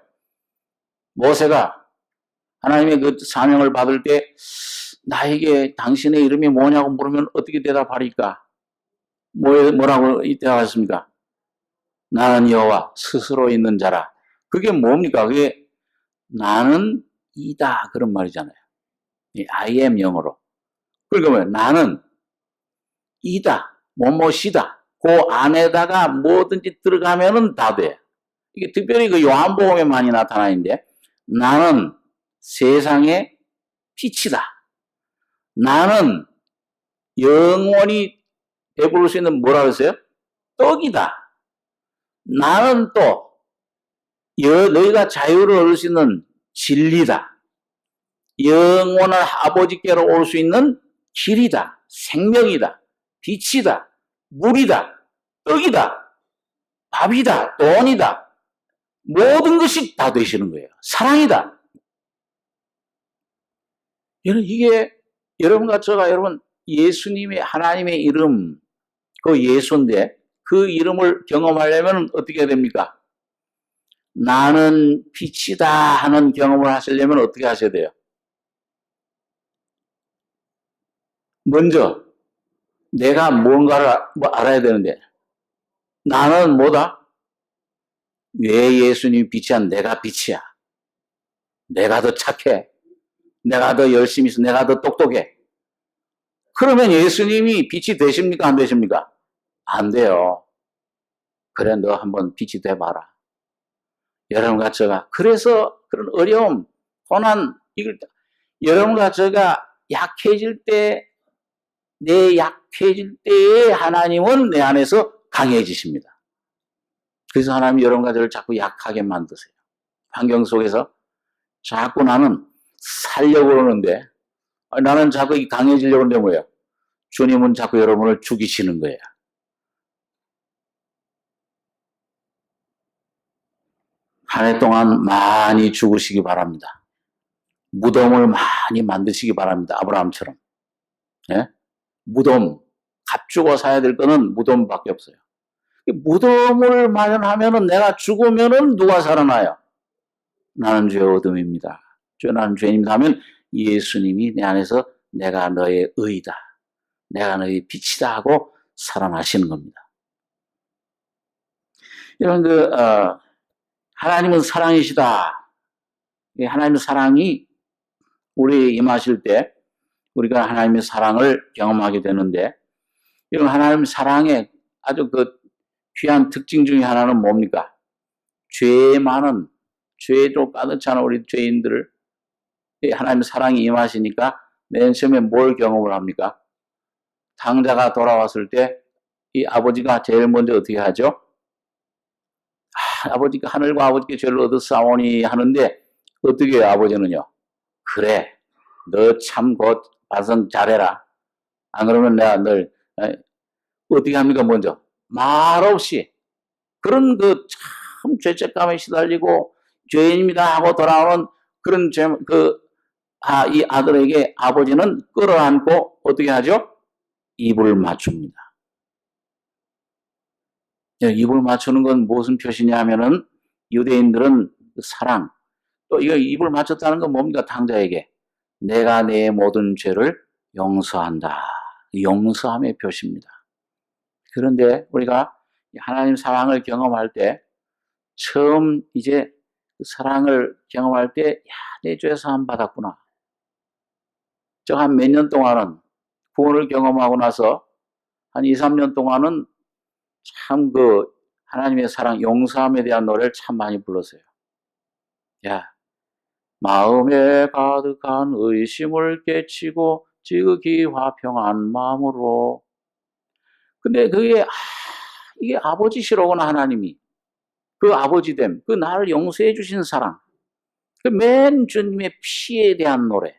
모세가 하나님의 그 사명을 받을 때 나에게 당신의 이름이 뭐냐고 물으면 어떻게 대답하리까? 뭐라고 대답했습니까? 나는 여호와 스스로 있는 자라. 그게 뭡니까? 그게 나는 이다 그런 말이잖아요. I am 영어로. 그러니까 뭐예요? 나는 이다, 뭐뭐시다. 그 안에다가 뭐든지 들어가면은 다 돼. 이게 특별히 그 요한복음에 많이 나타나 있는데, 나는 세상의 빛이다. 나는 영원히 배부를 수 있는 뭐라 그랬어요? 떡이다. 나는 또 너희가 자유를 얻을 수 있는 진리다. 영원한 아버지께로 올 수 있는 길이다. 생명이다. 빛이다. 물이다. 떡이다. 밥이다. 돈이다. 모든 것이 다 되시는 거예요. 사랑이다. 이게 여러분과 저가 여러분 예수님의 하나님의 이름 그 예수인데 그 이름을 경험하려면 어떻게 해야 됩니까? 나는 빛이다 하는 경험을 하시려면 어떻게 하셔야 돼요? 먼저 내가 뭔가를 알아야 되는데 나는 뭐다? 왜 예수님이 빛이야? 내가 빛이야. 내가 더 착해. 내가 더 열심히 있어. 내가 더 똑똑해. 그러면 예수님이 빛이 되십니까? 안 되십니까? 안 돼요. 그래, 너 한번 빛이 돼봐라. 여러분과 제가 그래서 그런 어려움, 고난, 이걸 여러분과 제가 약해질 때, 내 약해질 때에 하나님은 내 안에서 강해지십니다. 그래서 하나님 여러분과 저를 자꾸 약하게 만드세요. 환경 속에서 자꾸 나는 살려고 그러는데, 나는 자꾸 강해지려고 하는데 뭐예요? 주님은 자꾸 여러분을 죽이시는 거예요. 한 해 동안 많이 죽으시기 바랍니다. 무덤을 많이 만드시기 바랍니다. 아브라함처럼. 예? 무덤, 값주고 사야 될 거는 무덤밖에 없어요. 무덤을 마련하면은 내가 죽으면은 누가 살아나요? 나는 죄의 어둠입니다. 나는 죄인입니다 하면 예수님이 내 안에서 내가 너의 의다. 내가 너의 빛이다 하고 살아나시는 겁니다. 이런 하나님은 사랑이시다. 하나님의 사랑이 우리에 임하실 때 우리가 하나님의 사랑을 경험하게 되는데, 이런 하나님의 사랑의 아주 귀한 특징 중에 하나는 뭡니까? 죄 많은, 죄로 가득 찬 우리 죄인들을 하나님의 사랑이 임하시니까 맨 처음에 뭘 경험을 합니까? 당자가 돌아왔을 때 이 아버지가 제일 먼저 어떻게 하죠? 아버지가 하늘과 아버지께 죄를 얻었사오니 하는데 어떻게 해요? 아버지는요. 그래, 너 참 곧 반성 잘해라. 안 그러면 내가 널 어떻게 합니까? 먼저 말없이 그런 참 죄책감에 시달리고 죄인입니다 하고 돌아오는 그런 이 아들에게 아버지는 끌어안고 어떻게 하죠? 입을 맞춥니다. 입을 맞추는 건 무슨 표시냐 하면은 유대인들은 사랑, 또 이거 입을 맞췄다는 건 뭡니까? 당자에게 내가 내 모든 죄를 용서한다. 용서함의 표시입니다. 그런데 우리가 하나님 사랑을 경험할 때 처음 이제 사랑을 경험할 때 야, 내 죄 사함 받았구나. 저 한 몇 년 동안은 구원을 경험하고 나서 한 2, 3년 동안은 참 하나님의 사랑, 용서함에 대한 노래를 참 많이 불렀어요. 야, 마음에 가득한 의심을 깨치고 지극히 화평한 마음으로. 근데 이게 아버지시로구나, 하나님이. 그 아버지됨, 나를 용서해 주신 사랑. 맨 주님의 피에 대한 노래.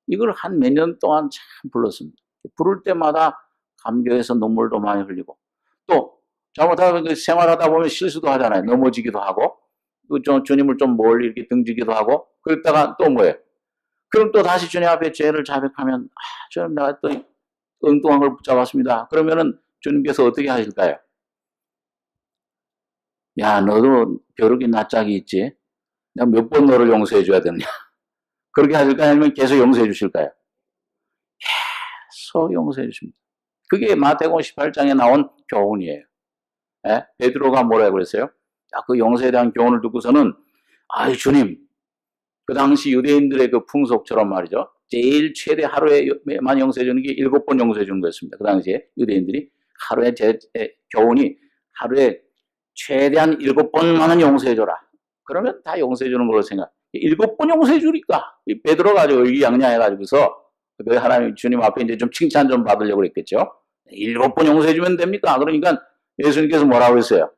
이걸 한 몇 년 동안 참 불렀습니다. 부를 때마다 감격해서 눈물도 많이 흘리고. 또 잘못하면 생활하다 보면 실수도 하잖아요. 넘어지기도 하고, 주님을 좀 멀리 이렇게 등지기도 하고, 그랬다가 또 뭐예요? 그럼 또 다시 주님 앞에 죄를 자백하면, 주님 내가 또 엉뚱한 걸 붙잡았습니다. 그러면은 주님께서 어떻게 하실까요? 야, 너도 벼룩이 낯짝이 있지? 내가 몇 번 너를 용서해 줘야 되느냐? 그렇게 하실까요? 아니면 계속 용서해 주실까요? 계속 용서해 주십니다. 그게 마태복음 18장에 나온 교훈이에요. 예? 베드로가 뭐라고 그랬어요? 그 용서에 대한 교훈을 듣고서는 아이 주님, 그 당시 유대인들의 그 풍속처럼 말이죠. 제일 최대 하루에만 용서해 주는 게 7번 용서해 주는 거였습니다. 그 당시에 유대인들이 하루에 교훈이 하루에 최대한 7번만은 용서해 줘라. 그러면 다 용서해 주는 걸로 생각. 7번 용서해 주니까 베드로가 아주 의기양양해가지고서 그 하나님 주님 앞에 이제 좀 칭찬 좀 받으려고 그랬겠죠. 7번 용서해 주면 됩니까? 그러니까 예수님께서 뭐라고 했어요?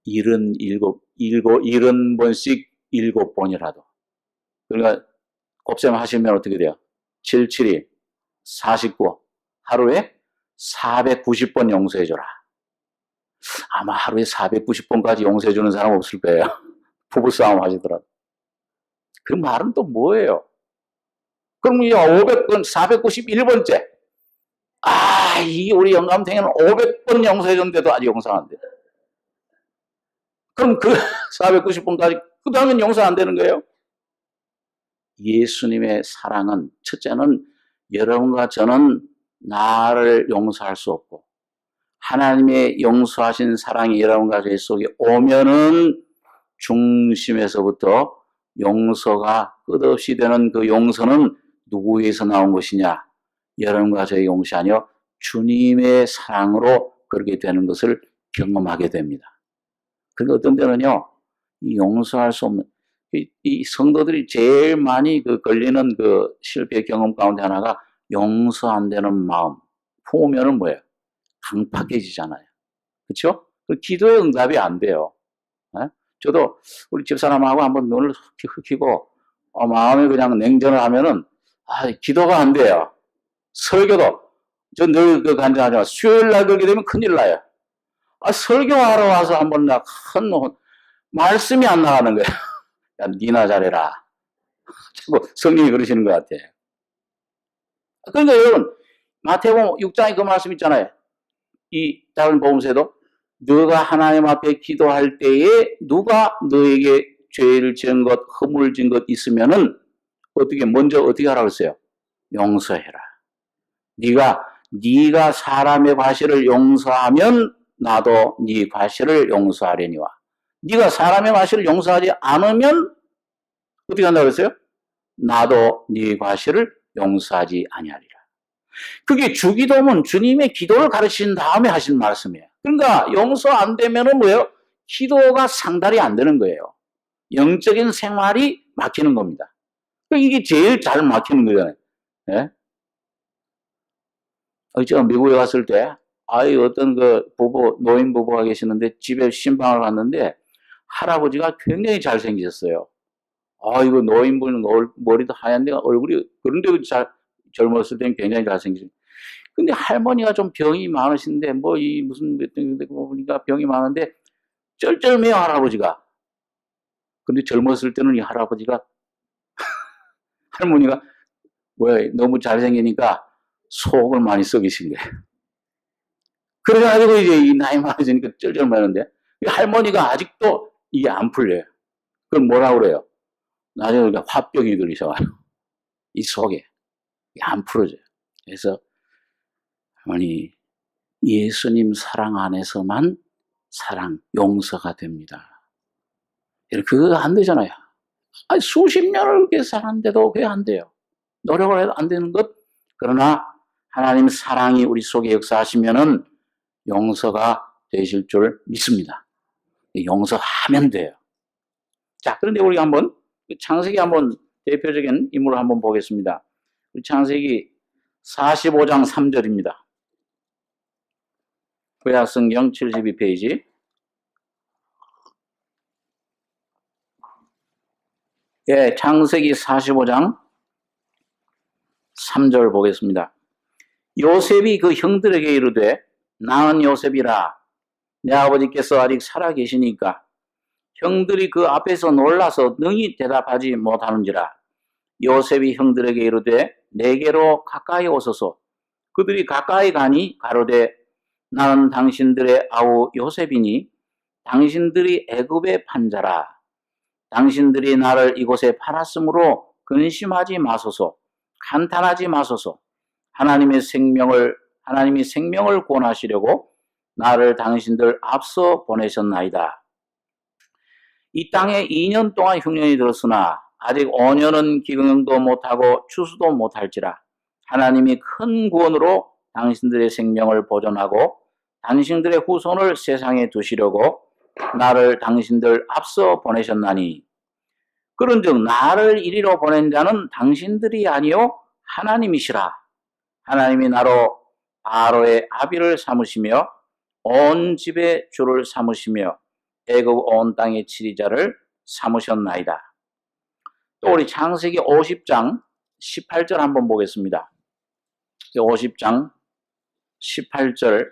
70번씩 7번이라도. 그러니까 곱셈 하시면 어떻게 돼요? 7, 7이 49. 하루에 490번 용서해줘라. 아마 하루에 490번까지 용서해주는 사람 없을 거예요. 부부싸움 하시더라도. 그 말은 또 뭐예요? 그럼 이제 500번, 491번째. 이 우리 영감탱이는 500번 용서해줬는데도 아직 용서 안 돼. 그럼 490번까지, 그 다음엔 용서 안 되는 거예요? 예수님의 사랑은, 첫째는 여러분과 저는 나를 용서할 수 없고, 하나님의 용서하신 사랑이 여러분과 제 속에 오면은 중심에서부터 용서가 끝없이 되는 그 용서는 누구에서 나온 것이냐? 여러분과 저의 용서 아니요 주님의 사랑으로 그렇게 되는 것을 경험하게 됩니다. 그러니까 어떤 때는요, 용서할 수 없는, 이 성도들이 제일 많이 걸리는 실패 경험 가운데 하나가 용서 안 되는 마음. 보면은 뭐예요? 강팍해지잖아요. 그렇죠? 기도의 응답이 안 돼요. 에? 저도 우리 집사람하고 한번 눈을 흑히고 마음에 그냥 냉전을 하면은 기도가 안 돼요. 설교도 저 늘 간증하지만 수요일 날 그렇게 되면 큰일 나요. 설교하러 와서 한번 큰 말씀이 안 나가는 거예요. 야, 니나 잘해라. 성령이 그러시는 것 같아요. 그러니까 여러분, 마태복음 6장에 그 말씀 있잖아요. 이 작은 복음서에도 너가 하나님 앞에 기도할 때에 누가 너에게 죄를 지은 것, 허물을 지은 것 있으면은 먼저 어떻게 하라고 했어요? 용서해라. 네가 사람의 과실을 용서하면 나도 네 과실을 용서하려니와. 네가 사람의 과실을 용서하지 않으면 어떻게 한다고 그랬어요? 나도 네 과실을 용서하지 아니하리라. 그게 주기도문, 주님의 기도를 가르친 다음에 하신 말씀이에요. 그러니까 용서 안 되면은 뭐예요? 기도가 상달이 안 되는 거예요. 영적인 생활이 막히는 겁니다. 이게 제일 잘 막히는 거잖아요. 예? 제가 미국에 갔을 때, 어떤 노인 부부가 계시는데 집에 신방을 갔는데 할아버지가 굉장히 잘생기셨어요. 이거 노인분 머리도 하얀데 얼굴이, 그런데도 젊었을 때는 굉장히 잘생기셨어요. 근데 할머니가 좀 병이 많으신데, 무슨, 보니까 병이 많은데, 쩔쩔매요, 할아버지가. 근데 젊었을 때는 이 할아버지가, 할머니가, 너무 잘생기니까 속을 많이 썩이신 거예요. 그래가지고 이제 이 나이 많아지니까 쩔쩔매는데, 할머니가 아직도 이게 안 풀려요. 그럼 뭐라 그래요? 나중에 화병이 들리셔가지고, 이 속에. 안 풀어져요. 그래서, 예수님 사랑 안에서만 용서가 됩니다. 그거 안 되잖아요. 수십 년을 그렇게 살았는데도 그게 안 돼요. 노력을 해도 안 되는 것. 그러나 하나님 사랑이 우리 속에 역사하시면은 용서가 되실 줄 믿습니다. 용서하면 돼요. 자, 그런데 우리가 한번 창세기 한번 대표적인 인물을 한번 보겠습니다. 창세기 45장 3절입니다. 구약성경 72페이지. 예, 창세기 45장 3절 보겠습니다. 요셉이 그 형들에게 이르되 나는 요셉이라 내 아버지께서 아직 살아 계시니까 형들이 그 앞에서 놀라서 능히 대답하지 못하는지라. 요셉이 형들에게 이르되 내게로 가까이 오소서. 그들이 가까이 가니 가로되 나는 당신들의 아우 요셉이니 당신들이 애굽의 판자라. 당신들이 나를 이곳에 팔았으므로 근심하지 마소서. 간탄하지 마소서. 하나님이 생명을 구원하시려고 나를 당신들 앞서 보내셨나이다. 이 땅에 2년 동안 흉년이 들었으나 아직 5년은 기경도 못하고 추수도 못할지라. 하나님이 큰 구원으로 당신들의 생명을 보존하고 당신들의 후손을 세상에 두시려고 나를 당신들 앞서 보내셨나니 그런즉 나를 이리로 보낸 자는 당신들이 아니요 하나님이시라. 하나님이 나로 바로의 아비를 삼으시며 온 집의 주를 삼으시며 애굽 온 땅의 치리자를 삼으셨나이다. 또 우리 창세기 50장 18절 한번 보겠습니다. 50장 18절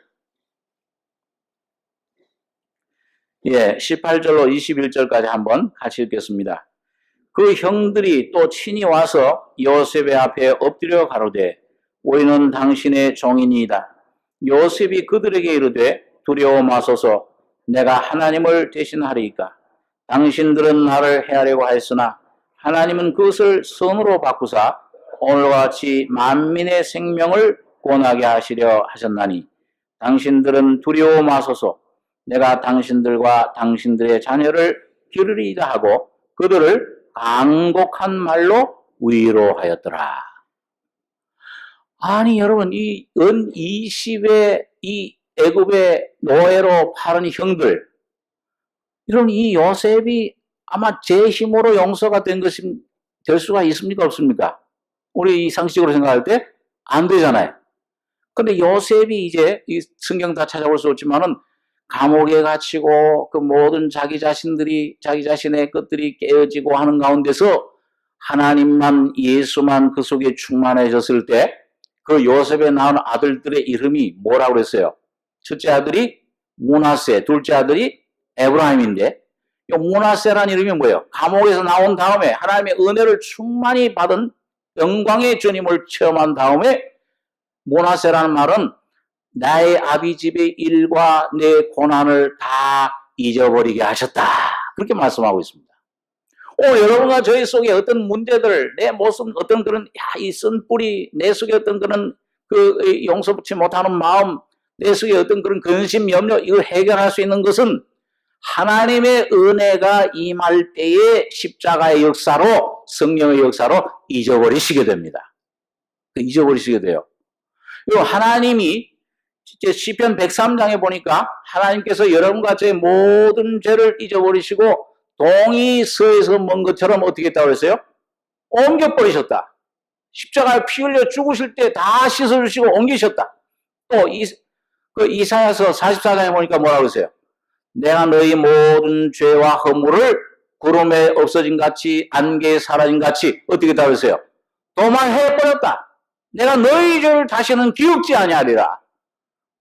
18절로 21절까지 한번 같이 읽겠습니다. 그 형들이 또 친히 와서 요셉의 앞에 엎드려 가로되 우리는 당신의 종이니이다. 요셉이 그들에게 이르되 두려워 마소서. 내가 하나님을 대신하리이까. 당신들은 나를 해하려고 하였으나 하나님은 그것을 선으로 바꾸사 오늘과 같이 만민의 생명을 구원하게 하시려 하셨나니 당신들은 두려워 마소서. 내가 당신들과 당신들의 자녀를 기르리이다 하고 그들을 간곡한 말로 위로하였더라. 아니 여러분 이 은 20의 이 애굽의 노예로 팔은 형들, 이런 이 요셉이 아마 제 힘으로 용서가 될 수가 있습니까? 없습니까? 우리 이 상식으로 생각할 때 안 되잖아요. 근데 요셉이 이제 이 성경 다 찾아볼 수 없지만은 감옥에 갇히고 그 모든 자기 자신의 것들이 깨어지고 하는 가운데서 하나님만, 예수만 그 속에 충만해졌을 때 그 요셉에 낳은 아들들의 이름이 뭐라고 그랬어요? 첫째 아들이 므낫세, 둘째 아들이 에브라임인데, 이 므낫세라는 이름이 뭐예요? 감옥에서 나온 다음에 하나님의 은혜를 충만히 받은 영광의 주님을 체험한 다음에 므낫세라는 말은 나의 아비 집의 일과 내 고난을 다 잊어버리게 하셨다. 그렇게 말씀하고 있습니다. 여러분과 저희 속에 어떤 문제들, 내 모습, 어떤 그런, 이 쓴뿌리, 내 속에 어떤 그런 용서받지 못하는 마음, 내 속에 어떤 그런 근심, 염려, 이걸 해결할 수 있는 것은 하나님의 은혜가 임할 때의 십자가의 역사로, 성령의 역사로 잊어버리시게 됩니다. 잊어버리시게 돼요. 그리고 하나님이 시편 103장에 보니까 하나님께서 여러분과 저의 모든 죄를 잊어버리시고 동이 서에서 먼 것처럼 어떻게 했다고 그랬어요? 옮겨버리셨다. 십자가에 피 흘려 죽으실 때 다 씻어주시고 옮기셨다. 또 이사야서 44장에 보니까 뭐라고 그러세요? 내가 너희 모든 죄와 허물을 구름에 없어진 같이 안개에 사라진 같이 어떻게 했다고 그러세요? 도말해버렸다. 내가 너희 죄를 다시는 기억지 아니하리라.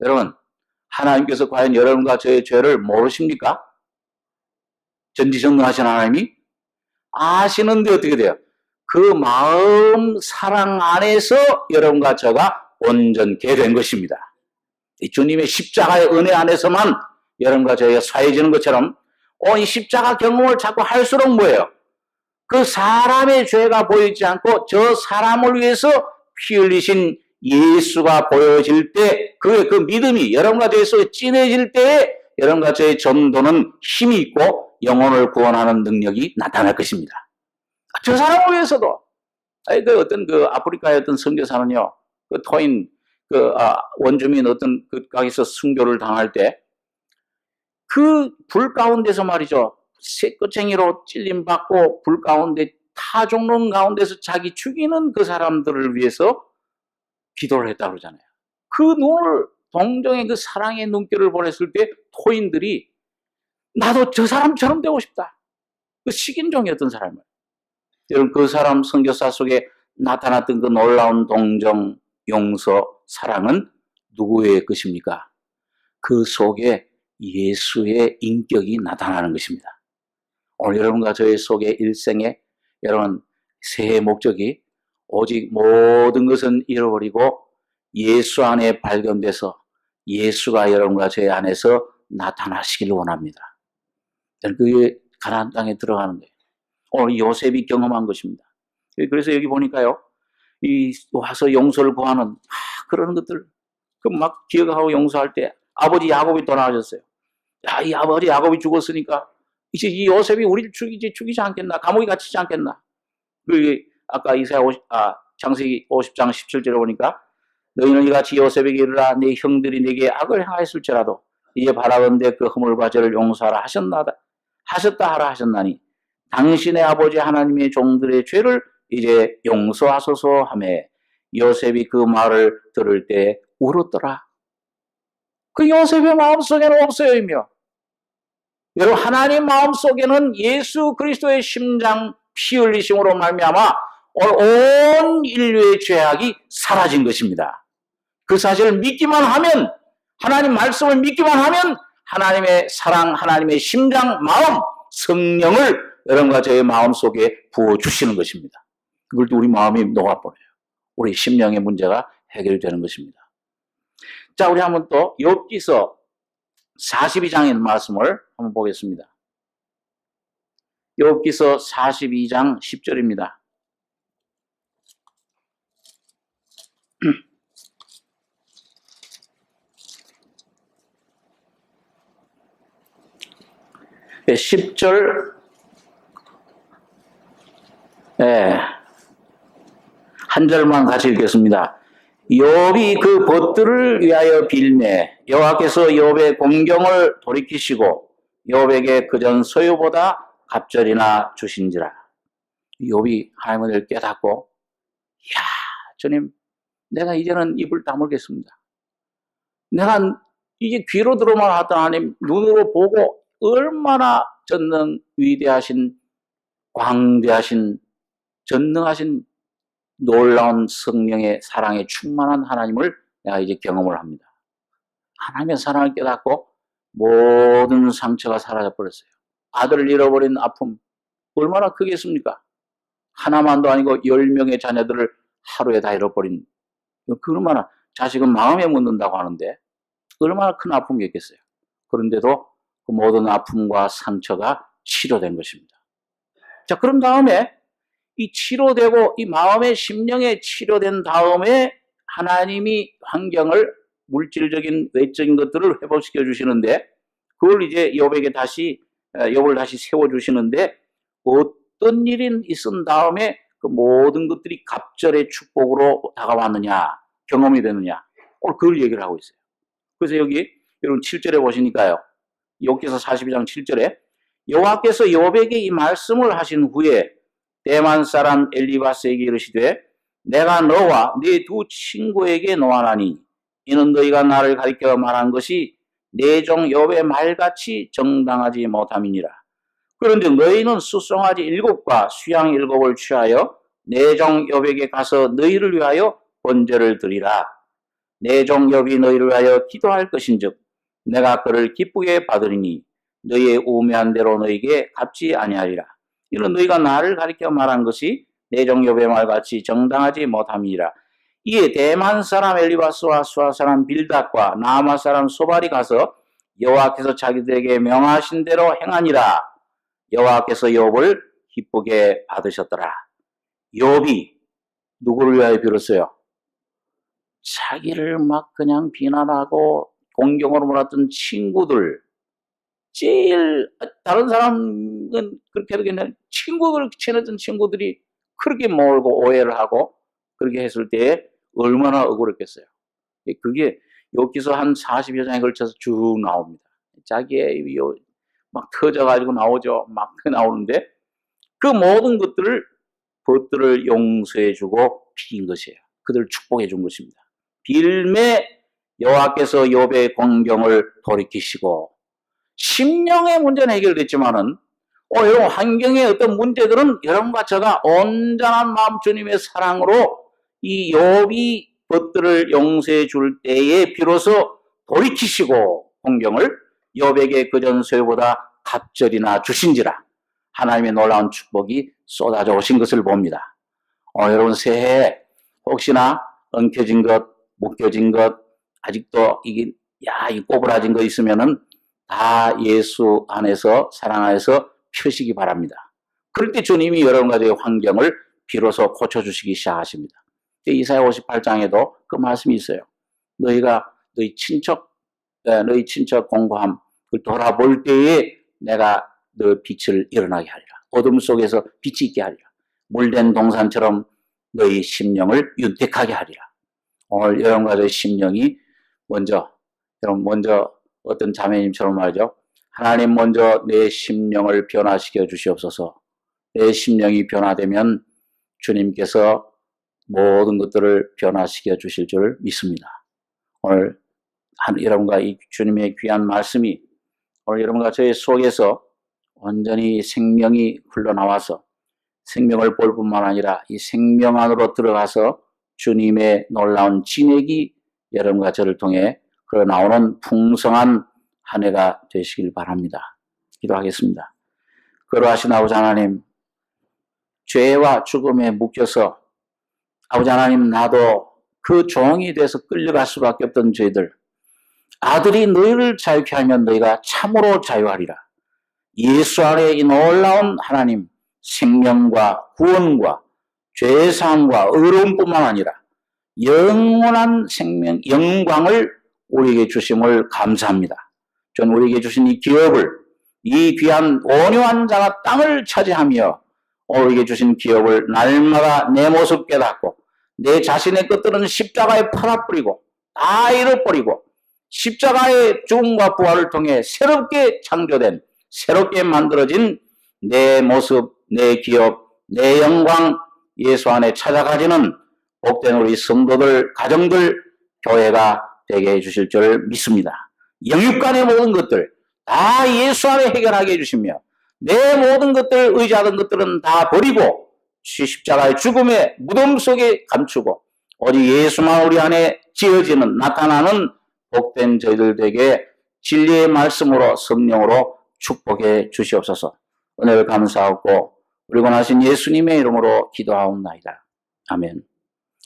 여러분, 하나님께서 과연 여러분과 저의 죄를 모르십니까? 전지전능하신 하나님이 아시는데 어떻게 돼요? 그 마음 사랑 안에서 여러분과 저가 온전케 된 것입니다. 이 주님의 십자가의 은혜 안에서만 여러분과 저희가 사해지는 것처럼 이 십자가 경험을 자꾸 할수록 뭐예요? 그 사람의 죄가 보이지 않고 저 사람을 위해서 피 흘리신 예수가 보여질 때 그 믿음이 여러분과 저희 속에 진해질 때에 여러분과 저의 전도는 힘이 있고 영혼을 구원하는 능력이 나타날 것입니다. 저 사람을 위해서도 어떤 아프리카의 어떤 선교사는요, 토인 원주민 어떤 거기서 순교를 당할 때 그 불 가운데서 말이죠, 새꼬챙이로 찔림받고 불 가운데 타종론 가운데서 자기 죽이는 그 사람들을 위해서 기도를 했다고 그러잖아요. 그 눈을 동정의 그 사랑의 눈길을 보냈을 때 토인들이 나도 저 사람처럼 되고 싶다. 그 식인종이었던 사람을. 여러분, 그 사람 선교사 속에 나타났던 그 놀라운 동정, 용서, 사랑은 누구의 것입니까? 그 속에 예수의 인격이 나타나는 것입니다. 오늘 여러분과 저의 속에 일생에 여러분 새해 목적이 오직 모든 것은 잃어버리고 예수 안에 발견돼서 예수가 여러분과 저의 안에서 나타나시기를 원합니다. 그게 가나안 땅에 들어가는 거예요. 오늘 요셉이 경험한 것입니다. 그래서 여기 보니까요, 와서 용서를 구하는 그런 것들 막 기억하고 용서할 때 아버지 야곱이 돌아가셨어요. 이 아버지 야곱이 죽었으니까 이제 이 요셉이 우리를 죽이지 않겠나? 감옥에 갇히지 않겠나? 아까 창세기 50장 17절에 보니까 너희는 이같이 요셉에게 이르라 네 형들이 네게 악을 행하였을지라도 이제 바라건대 그 허물과 죄를 용서하라 하셨다 하라 하셨나니 당신의 아버지 하나님의 종들의 죄를 이제 용서하소서 하며 요셉이 그 말을 들을 때 울었더라. 그 요셉의 마음속에는 없어요, 이며. 여러분, 하나님 마음속에는 예수 그리스도의 심장 피 흘리심으로 말미암아 온 인류의 죄악이 사라진 것입니다. 그 사실을 믿기만 하면, 하나님 말씀을 믿기만 하면 하나님의 사랑, 하나님의 심장, 마음, 성령을 여러분과 저의 마음속에 부어주시는 것입니다. 그걸 또 우리 마음이 녹아버려요. 우리 심령의 문제가 해결되는 것입니다. 자, 우리 한번 또 욥기서 42장의 말씀을 한번 보겠습니다. 욥기서 42장 10절입니다. 네, 10절 한 절만 같이 읽겠습니다. 욥이 그 벗들을 위하여 빌매 여호와께서 욥의 공경을 돌이키시고 욥에게 그전 소유보다 갑절이나 주신지라. 욥이 하나님을 깨닫고, 야, 주님, 내가 이제는 입을 다물겠습니다. 내가 이제 귀로 들어만 하던 하나님 눈으로 보고 얼마나 전능 위대하신 광대하신 전능하신 놀라운 성령의 사랑에 충만한 하나님을 내가 이제 경험을 합니다. 하나님의 사랑을 깨닫고 모든 상처가 사라져 버렸어요. 아들을 잃어버린 아픔 얼마나 크겠습니까? 하나만도 아니고 10명의 자녀들을 하루에 다 잃어버린, 그 얼마나, 자식은 마음에 묻는다고 하는데 얼마나 큰 아픔이었겠어요. 그런데도 그 모든 아픔과 상처가 치료된 것입니다. 자, 그런 다음에 이 치료되고 이 마음의 심령에 치료된 다음에 하나님이 환경을, 물질적인 외적인 것들을 회복시켜 주시는데, 그걸 이제 욥을 다시 세워 주시는데, 어떤 일이 있은 다음에 그 모든 것들이 갑절의 축복으로 다가왔느냐, 경험이 되느냐, 오늘 그걸 얘기를 하고 있어요. 그래서 여기 여러분 7절에 보시니까요, 욥기서 42장 7절에 여호와께서 욥에게 이 말씀을 하신 후에 대만 사람 엘리바스에게 이르시되 내가 너와 네 두 친구에게 노하나니 이는 너희가 나를 가리켜 말한 것이 내 종 욥의 말같이 정당하지 못함이니라. 그런데 너희는 수송아지 7과 수양 7을 취하여 내 종 욥에게 가서 너희를 위하여 번제를 드리라. 내 종 욥이 너희를 위하여 기도할 것인즉 내가 그를 기쁘게 받으리니 너희의 우매한 대로 너희에게 갚지 아니하리라. 이는 너희가 나를 가리켜 말한 것이 내 종 욥의 말같이 정당하지 못함이니라. 이에 대만 사람 엘리바스와 수아 사람 빌닷과 나아마 사람 소발이 가서 여호와께서 자기들에게 명하신 대로 행하니라. 여호와께서 욥을 기쁘게 받으셨더라. 욥이 누구를 위하여 빌었어요? 자기를 막 그냥 비난하고 공경으로 몰았던 친구들, 제일 다른 사람은 그렇게 하겠는데 친구들 친했던 친구들이 그렇게 몰고 오해를 하고 그렇게 했을 때 얼마나 억울했겠어요. 그게 욥기서 한 40여 장에 걸쳐서 쭉 나옵니다. 자기의 막 터져가지고 나오죠. 막 나오는데 그 모든 것들을 용서해주고 빌린 것이에요. 그들을 축복해준 것입니다. 빌매 여호와께서 욥의 공경을 돌이키시고, 심령의 문제는 해결됐지만은 이런 환경의 어떤 문제들은 여러분과 제가 온전한 마음 주님의 사랑으로 이 욥이 것들을 용서해 줄 때에 비로소 돌이키시고 공경을 욥에게 그전 소유보다 갑절이나 주신지라. 하나님의 놀라운 축복이 쏟아져 오신 것을 봅니다. 여러분 새해 혹시나 엉켜진 것, 묶여진 것, 아직도 이게 이 꼬부라진 거 있으면은 다 예수 안에서 사랑 안에서 펴시기 바랍니다. 그럴 때 주님이 여러분 가족의 환경을 비로소 고쳐주시기 시작하십니다. 이사야 58장에도 그 말씀이 있어요. 너희 친척 공고함 그걸 돌아볼 때에 내가 너 빛을 일어나게 하리라. 어둠 속에서 빛이 있게 하리라. 물된 동산처럼 너희 심령을 윤택하게 하리라. 오늘 여러분 가족의 심령이 먼저 어떤 자매님처럼 말이죠. 하나님 먼저 내 심령을 변화시켜 주시옵소서. 내 심령이 변화되면 주님께서 모든 것들을 변화시켜 주실 줄 믿습니다. 오늘 여러분과 이 주님의 귀한 말씀이 오늘 여러분과 저의 속에서 완전히 생명이 흘러나와서 생명을 볼 뿐만 아니라 이 생명 안으로 들어가서 주님의 놀라운 진액이 여러분과 저를 통해 흘러나오는 풍성한 한 해가 되시길 바랍니다. 기도하겠습니다. 그러하신 아버지 하나님, 죄와 죽음에 묶여서 아버지 하나님 나도 그 종이 돼서 끌려갈 수밖에 없던 죄들, 아들이 너희를 자유케 하면 너희가 참으로 자유하리라. 예수 안에 이 놀라운 하나님 생명과 구원과 죄사함과 의로움뿐만 아니라 영원한 생명 영광을 우리에게 주심을 감사합니다. 전 우리에게 주신 이 기업을, 이 귀한 온유한 자가 땅을 차지하며 우리에게 주신 기업을 날마다 내 모습 깨닫고 내 자신의 것들은 십자가에 팔아버리고 다 잃어버리고 십자가의 죽음과 부활을 통해 새롭게 창조된, 새롭게 만들어진 내 모습, 내 기업, 내 영광 예수 안에 찾아가지는 복된 우리 성도들, 가정들, 교회가 되게 해주실 줄 믿습니다. 영육간의 모든 것들 다 예수 안에 해결하게 해주시며 내 모든 것들, 의지하던 것들은 다 버리고 십자가의 죽음의 무덤 속에 감추고 오직 예수만 우리 안에 지어지는, 나타나는 복된 저희들 되게 진리의 말씀으로 성령으로 축복해 주시옵소서. 은혜를 감사하고 우리 권하신 예수님의 이름으로 기도하옵나이다. 아멘.